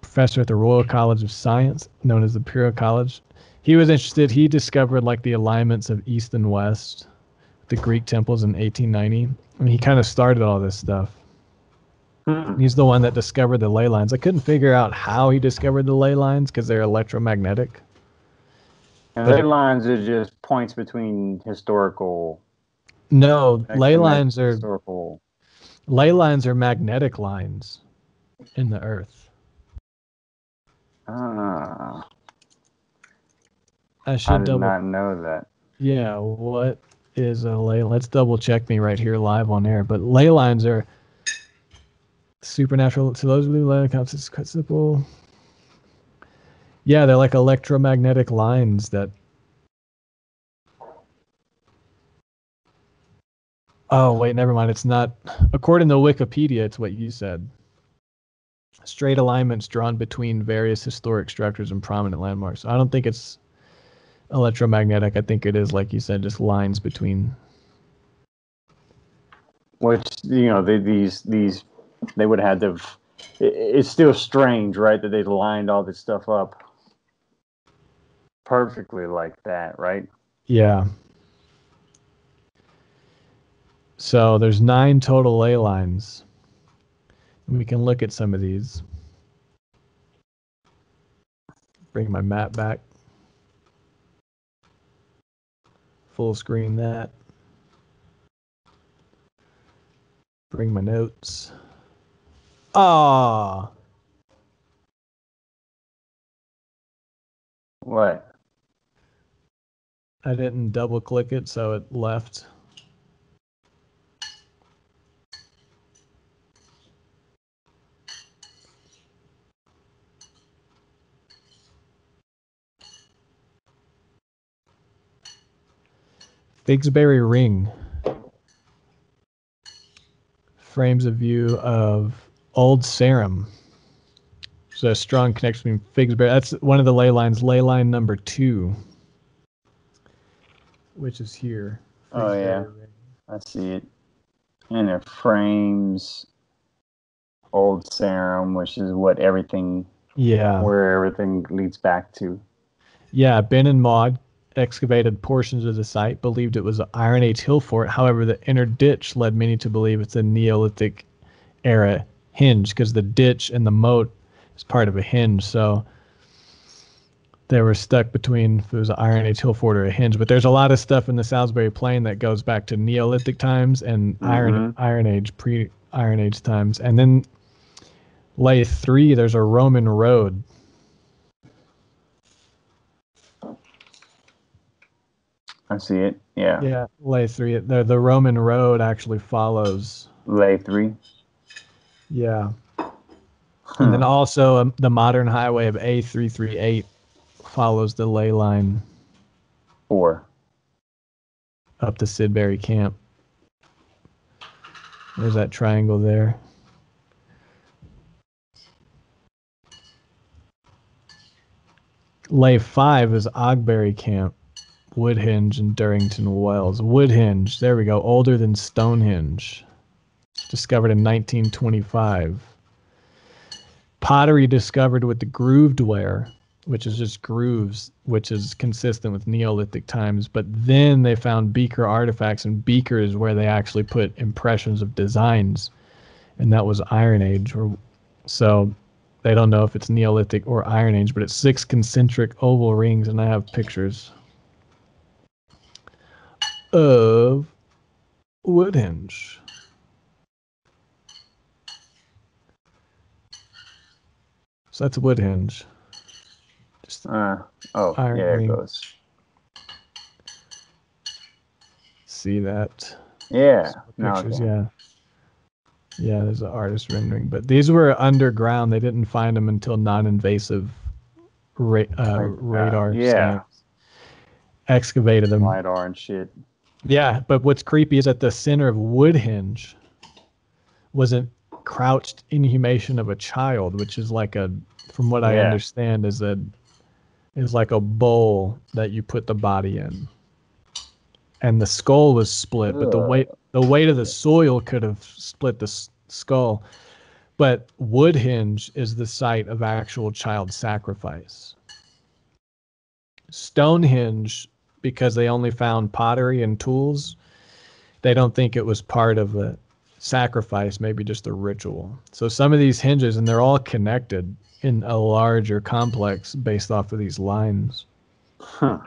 professor at the Royal College of Science, known as the Imperial College. He was interested. He discovered like the alignments of east and west, the Greek temples in 1890. And he kind of started all this stuff. He's the one that discovered the ley lines. I couldn't figure out how he discovered the ley lines because they're electromagnetic. And ley lines are just points between historical. No, ley lines are magnetic lines in the earth. I did not know that. Yeah, what is a ley? Let's double check me right here live on air. But ley lines are supernatural. So those ley counts is quite simple. Yeah, they're like electromagnetic lines that. Oh wait, never mind. It's not. According to Wikipedia, it's what you said. Straight alignments drawn between various historic structures and prominent landmarks. I don't think it's electromagnetic. I think it is, like you said, just lines between. Which they would have to. It's still strange, right, that they lined all this stuff up perfectly like that, right? Yeah. So there's 9 total ley lines. We can look at some of these. Bring my map back. Full screen that. Bring my notes. Ah. What? I didn't double click it, so it left. Figsbury Ring frames a view of Old Sarum. So a strong connection between Figsbury. That's one of the ley lines. Ley line number 2, which is here. Oh yeah, I see it. And it frames Old Sarum, which is what everything. Yeah. Where everything leads back to. Yeah, Ben and Maud excavated portions of the site, believed it was an Iron Age hill fort. However, the inner ditch led many to believe it's a Neolithic era hinge, because the ditch and the moat is part of a hinge. So they were stuck between if it was an Iron Age hill fort or a hinge. But there's a lot of stuff in the Salisbury Plain that goes back to Neolithic times and Iron Age, pre-Iron Age times. And then Lay 3, there's a Roman road. I see it. Yeah. Yeah, Lay 3. The Roman road actually follows Lay 3. Yeah. And then also the modern highway of A338 follows the ley line 4 up to Sidbury Camp. There's that triangle there. Lay 5 is Ogbury Camp, Woodhenge, and Durrington Wells. Woodhenge, there we go, older than Stonehenge. Discovered in 1925. Pottery discovered with the grooved ware, which is just grooves, which is consistent with Neolithic times. But then they found beaker artifacts, and beaker is where they actually put impressions of designs, and that was Iron Age. So they don't know if it's Neolithic or Iron Age, but it's 6 concentric oval rings, and I have pictures of Woodhenge. So that's Woodhenge. Just there it goes. See that? Yeah. Pictures, yeah. Yeah, there's an artist rendering. But these were underground. They didn't find them until non-invasive radar scans. Excavated them. LiDAR and shit. Yeah, but what's creepy is at the center of Woodhenge was a crouched inhumation of a child, which is like from what I understand, is like a bowl that you put the body in. And the skull was split, but the weight of the soil could have split the skull. But Woodhenge is the site of actual child sacrifice. Stonehenge, because they only found pottery and tools, they don't think it was part of a sacrifice, maybe just a ritual. So some of these hinges, and they're all connected in a larger complex based off of these lines. Huh.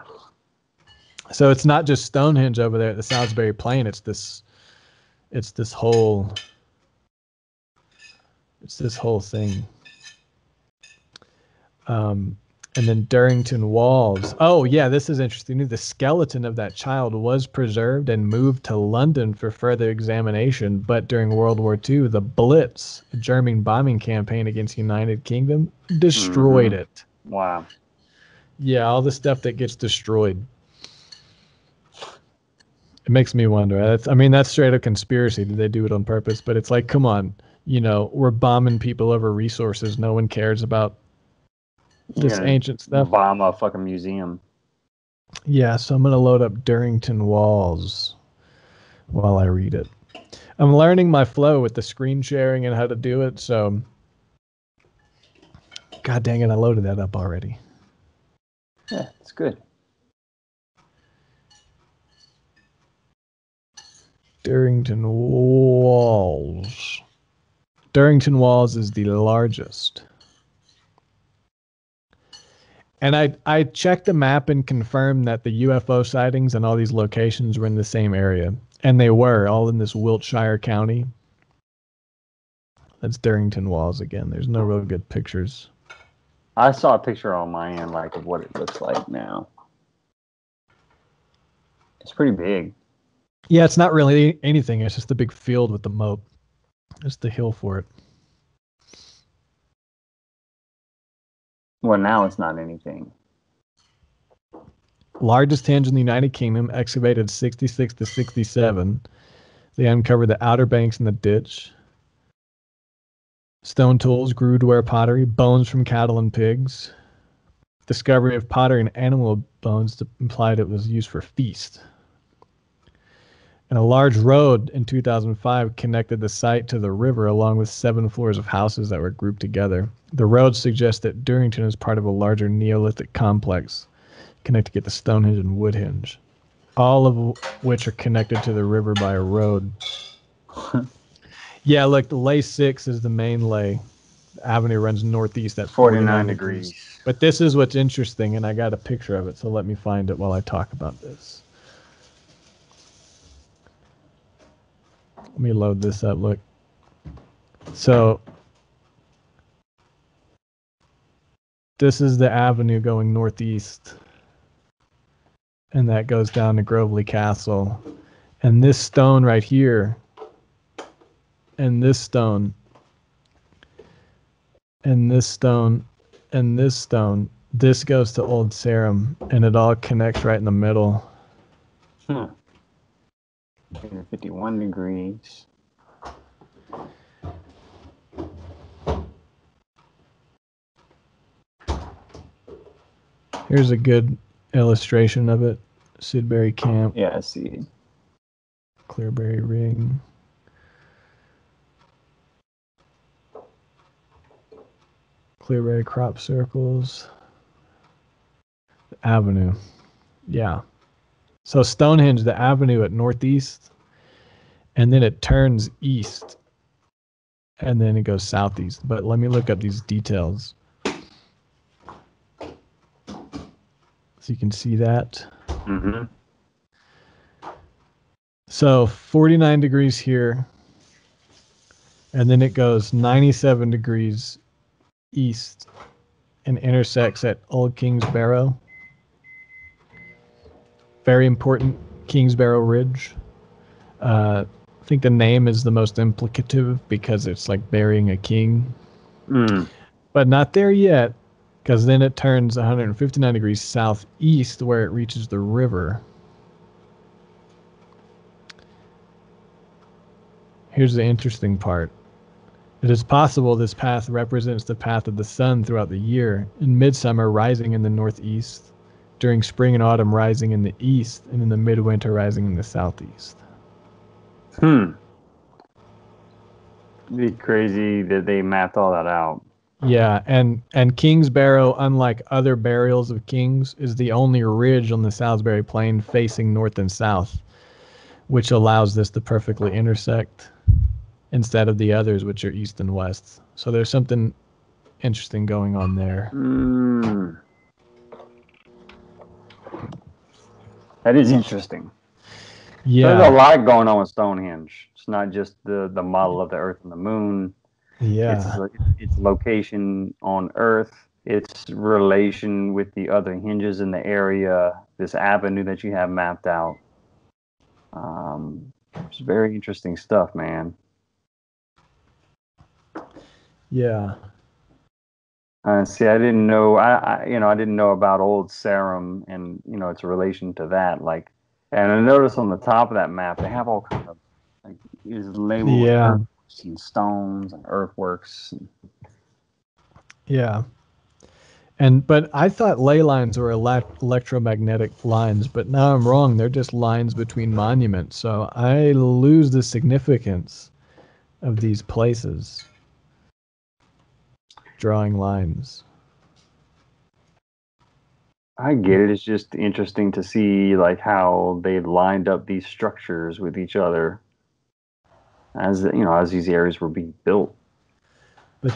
So it's not just Stonehenge over there at the Salisbury Plain. It's this whole thing. And then Durrington Walls. Oh yeah, this is interesting. The skeleton of that child was preserved and moved to London for further examination. But during World War II, the Blitz, a German bombing campaign against the United Kingdom, destroyed it. Wow. Yeah, all the stuff that gets destroyed. It makes me wonder. That's straight up conspiracy. Did they do it on purpose? But it's like, come on, we're bombing people over resources. No one cares about this ancient stuff. Bomb a fucking museum. Yeah, so I'm going to load up Durrington Walls while I read it. I'm learning my flow with the screen sharing and how to do it, so God dang it, I loaded that up already. Yeah, it's good. Durrington Walls. Durrington Walls is the largest. And I checked the map and confirmed that the UFO sightings and all these locations were in the same area. And they were, all in this Wiltshire County. That's Durrington Walls again. There's no real good pictures. I saw a picture on my end, like, of what it looks like now. It's pretty big. Yeah, it's not really anything. It's just a big field with the moat. It's the hill for it. Well, now it's not anything. Largest henge in the United Kingdom, excavated 66 to 67. They uncovered the outer banks in the ditch. Stone tools, grudeware pottery, bones from cattle and pigs. Discovery of pottery and animal bones implied it was used for feast. And a large road in 2005 connected the site to the river along with 7 floors of houses that were grouped together. The road suggests that Durrington is part of a larger Neolithic complex connected to Stonehenge and Woodhenge, all of which are connected to the river by a road. Yeah, look, the lay 6 is the main lay. The avenue runs northeast at 49 degrees. But this is what's interesting, and I got a picture of it, so let me find it while I talk about this. Let me load this up, look. So, this is the avenue going northeast, and that goes down to Grovely Castle. And this stone right here, and this stone, and this stone, and this stone, this goes to Old Sarum, and it all connects right in the middle. 51 degrees. Here's a good illustration of it. Sudbury Camp. Yeah, I see it. Clearberry Ring. Clearberry Crop Circles. Avenue. Yeah. So Stonehenge, the avenue at northeast, and then it turns east, and then it goes southeast. But let me look up these details. So you can see that. Mm-hmm. So 49 degrees here, and then it goes 97 degrees east and intersects at Old Kings Barrow. Very important, Kings Barrow Ridge. I think the name is the most implicative because it's like burying a king. But not there yet, because then it turns 159 degrees southeast where it reaches the river. Here's the interesting part. It is possible this path represents the path of the sun throughout the year, in midsummer rising in the northeast, during spring and autumn rising in the east, and in the midwinter rising in the southeast. Be crazy that they mapped all that out. Yeah, and Kings Barrow, unlike other burials of kings, is the only ridge on the Salisbury Plain facing north and south, which allows this to perfectly intersect instead of the others, which are east and west. So there's something interesting going on there. That is interesting. Yeah. There's a lot going on with Stonehenge. It's not just the model of the Earth and the Moon. Yeah. Its location on Earth, its relation with the other hinges in the area, this avenue that you have mapped out. It's very interesting stuff, man. Yeah. See, I didn't know. I didn't know about Old Sarum and its relation to that. Like, and I noticed on the top of that map they have all kind of like is labeled with earthworks and stones and earthworks. Yeah. But I thought ley lines were electromagnetic lines, but now I'm wrong. They're just lines between monuments. So I lose the significance of these places. Drawing lines. I get it. It's just interesting to see like how they lined up these structures with each other as these areas were being built. But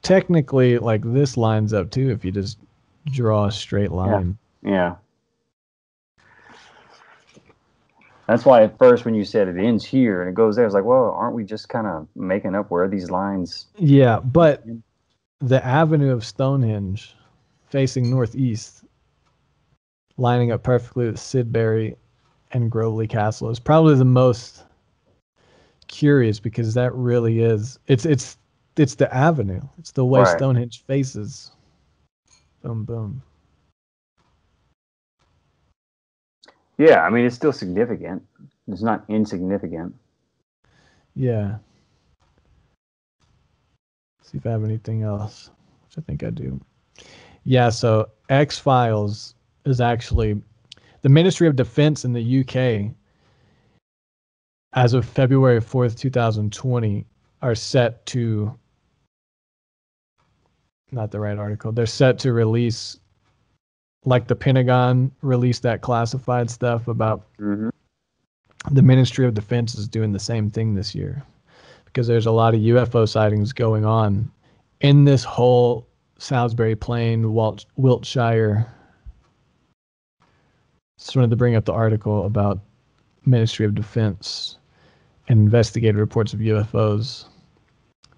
technically, like this lines up too if you just draw a straight line. Yeah. That's why at first when you said it ends here and it goes there, it's like, well, aren't we just kind of making up where these lines? Yeah, but the avenue of Stonehenge facing northeast, lining up perfectly with Salisbury and Grovely Castle, is probably the most curious, because that really is it's the avenue. It's the way Stonehenge faces. Boom, boom. Yeah, I mean, it's still significant. It's not insignificant. Yeah. See if I have anything else, which I think I do. Yeah, so X-Files is actually the Ministry of Defense in the UK, as of February 4th, 2020, are set to, not the right article, they're set to release, like the Pentagon released that classified stuff about, the Ministry of Defense is doing the same thing this year, because there's a lot of UFO sightings going on in this whole Salisbury Plain, Wiltshire. Just wanted to bring up the article about Ministry of Defense and investigative reports of UFOs.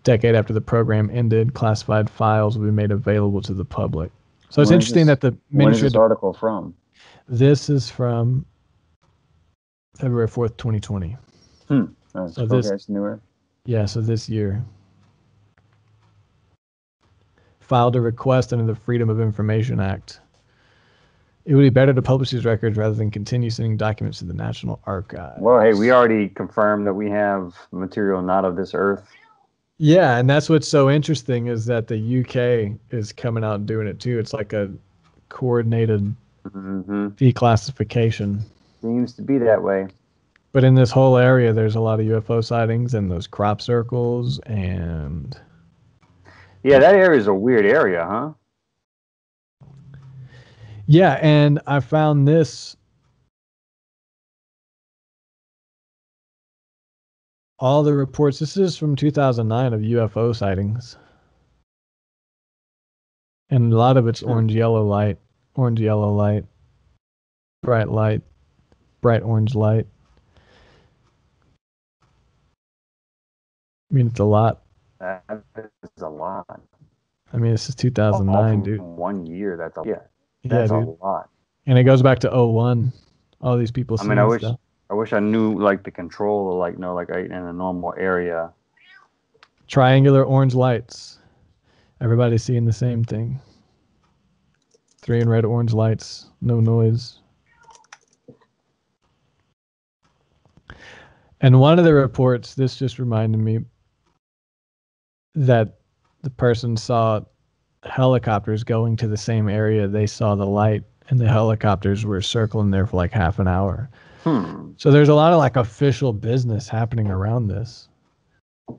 Decade after the program ended, classified files will be made available to the public. So it's interesting that the Ministry. When is this article from? This is from February 4th, 2020. So this newer. Yeah, so this year. Filed a request under the Freedom of Information Act. It would be better to publish these records rather than continue sending documents to the National Archives. Well, hey, we already confirmed that we have material not of this earth. Yeah, and that's what's so interesting, is that the UK is coming out and doing it too. It's like a coordinated declassification. Seems to be that way. But in this whole area, there's a lot of UFO sightings and those crop circles and... Yeah, that area is a weird area, huh? Yeah, and I found this. All the reports, this is from 2009, of UFO sightings. And a lot of it's orange-yellow light, bright orange light. I mean, it's a lot. That is a lot. I mean, this is 2009, dude. 1 year, that's a lot. And it goes back to 2001. All these people. I mean, I wish I knew like the control of like in a normal area. Triangular orange lights. Everybody's seeing the same thing. 3 and red orange lights. No noise. And one of the reports, this just reminded me that the person saw helicopters going to the same area. They saw the light, and the helicopters were circling there for like half an hour. So there's a lot of like official business happening around this. I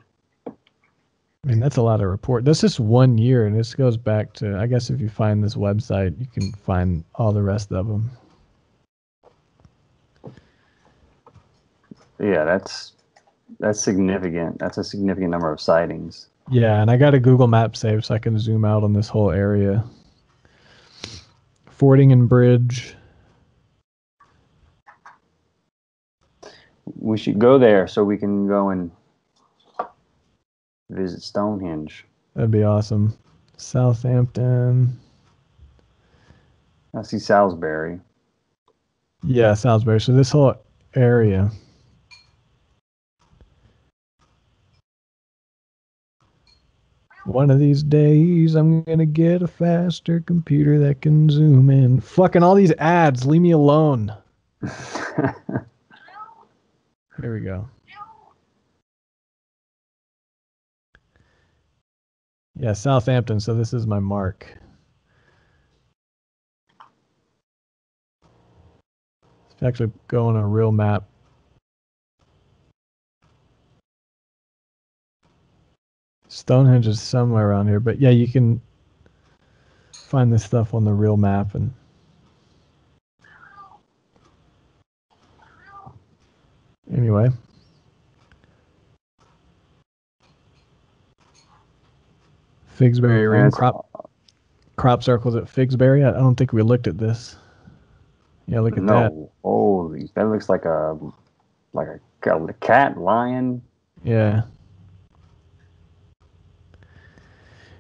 mean, that's a lot of report. This is 1 year, and this goes back to, I guess if you find this website, you can find all the rest of them. Yeah, that's significant. That's a significant number of sightings. Yeah, and I got a Google map saved so I can zoom out on this whole area. Fording and Bridge. We should go there so we can go and visit Stonehenge. That'd be awesome. Southampton. I see Salisbury. Yeah, Salisbury. So this whole area. One of these days, I'm going to get a faster computer that can zoom in. Fucking all these ads. Leave me alone. Here we go. Yeah, Southampton. So this is my mark. Let's actually go on a real map. Stonehenge is somewhere around here, but yeah, you can find this stuff on the real map. And anyway, Figsbury Ring, crop circles at Figsbury. I don't think we looked at this. Yeah, look at that. Holy, that looks like a cat, lion. Yeah.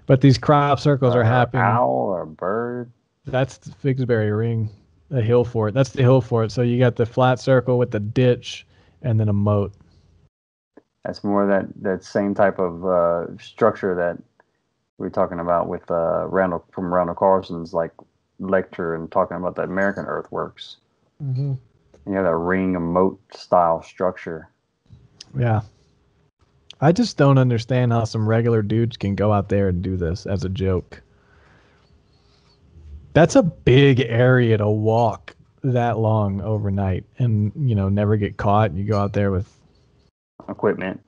But these crop circles are happening. Owl or a bird? That's the Figsbury Ring, a hill fort. That's the hill fort. So you got the flat circle with the ditch and then a moat. That's more that same type of structure that we were talking about with Randall Carlson's like lecture and talking about the American earthworks. Mm-hmm. You have that ring and moat style structure. Yeah. I just don't understand how some regular dudes can go out there and do this as a joke. That's a big area to walk that long overnight and, never get caught. You go out there with equipment.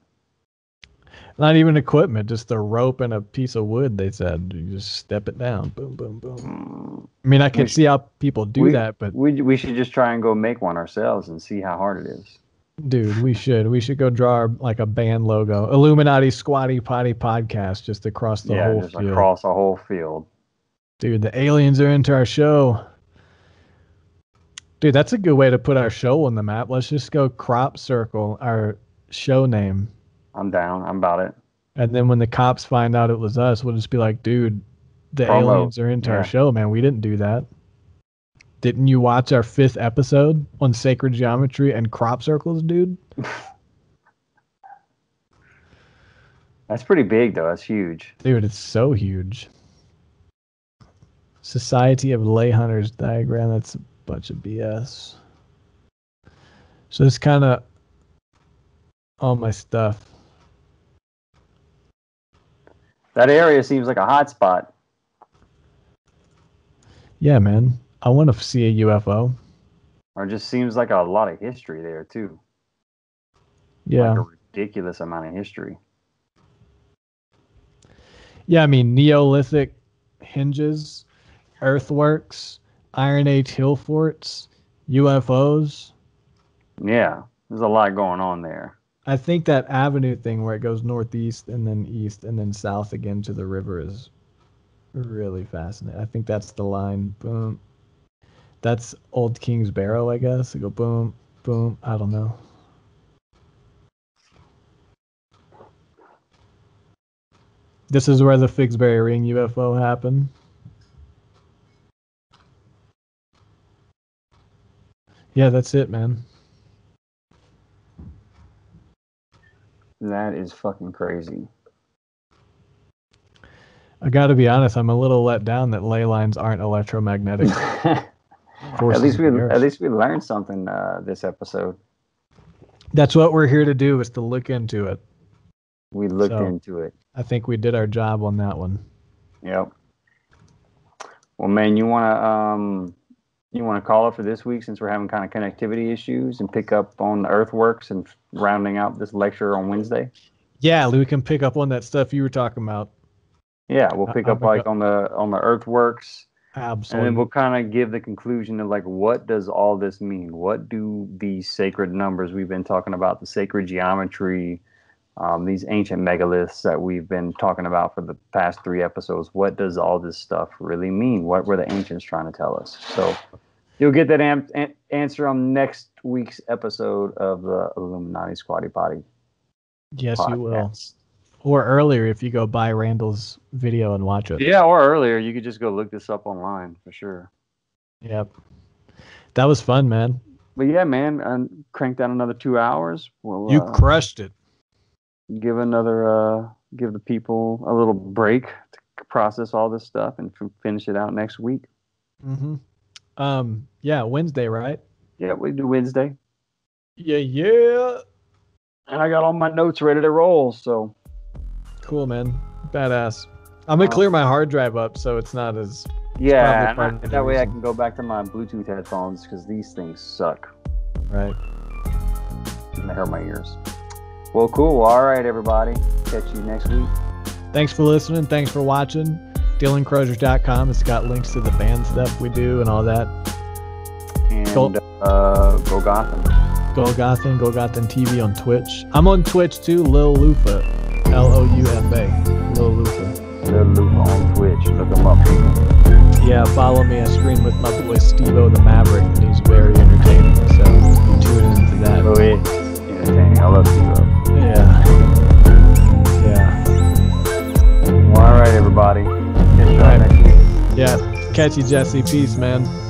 Not even equipment, just a rope and a piece of wood, they said. You just step it down. Boom, boom, boom. I mean, I can see how people do that, but... We should just try and go make one ourselves and see how hard it is. Dude, we should. We should go draw a band logo. Illuminati Squatty Potty Podcast just across the whole field. Yeah, across the whole field. Dude, the aliens are into our show. Dude, that's a good way to put our show on the map. Let's just go crop circle our show name. I'm down. I'm about it. And then when the cops find out it was us, we'll just be like, dude, the aliens are into our show, man. We didn't do that. Didn't you watch our 5th episode on sacred geometry and crop circles, dude? That's pretty big, though. That's huge. Dude, it's so huge. Society of Lay Hunters diagram. That's a bunch of BS. So it's kind of all my stuff. That area seems like a hot spot. Yeah, man. I want to see a UFO. Or it just seems like a lot of history there, too. Yeah. Like a ridiculous amount of history. Yeah, I mean, Neolithic hinges, earthworks, Iron Age hill forts, UFOs. Yeah, there's a lot going on there. I think that avenue thing where it goes northeast and then east and then south again to the river is really fascinating. I think that's the line. Boom. That's Old King's Barrow, I guess. I go boom, boom. I don't know. This is where the Figsbury Ring UFO happened. Yeah, that's it, man. That is fucking crazy. I got to be honest, I'm a little let down that ley lines aren't electromagnetic. At least we learned something this episode. That's what we're here to do, is to look into it. We looked into it. I think we did our job on that one. Yep. Well, man, you wanna call it for this week since we're having kind of connectivity issues and pick up on the earthworks and rounding out this lecture on Wednesday? Yeah, we can pick up on that stuff you were talking about. Yeah, we'll pick up on the earthworks. Absolutely. And then we'll kind of give the conclusion of what does all this mean? What do these sacred numbers we've been talking about, the sacred geometry, these ancient megaliths that we've been talking about for the past 3 episodes, what does all this stuff really mean? What were the ancients trying to tell us? So you'll get that answer on next week's episode of the Illuminati Squatty Potty. Yes, podcast. You will. Or earlier if you go buy Randall's video and watch it. Yeah, or earlier. You could just go look this up online for sure. Yep. That was fun, man. But yeah, man, I cranked out another 2 hours. You crushed it. Give the people a little break to process all this stuff and finish it out next week. Mm-hmm. Yeah, Wednesday, right? Yeah, we do Wednesday. Yeah. And I got all my notes ready to roll, so. Cool, man. Badass. I'm going to clear my hard drive up so it's not as... Yeah, that way I can go back to my Bluetooth headphones because these things suck. Right. And they hurt my ears. Well, cool. All right, everybody. Catch you next week. Thanks for listening. Thanks for watching. DylanCrosier.com. It's got links to the band stuff we do and all that. And go Gotham. Go Gotham. Go Gotham TV on Twitch. I'm on Twitch too. Lil Lufa. Loufa. Lil Lufa. Lil Lufa on Twitch. Look him up, people. Yeah, follow me. I stream with my boy Steve-O the Maverick, and he's very entertaining. So tune into that. Oh, it's entertaining. I love Steve-O. Yeah. Well, all right, everybody. catch you, Jesse. Peace, man.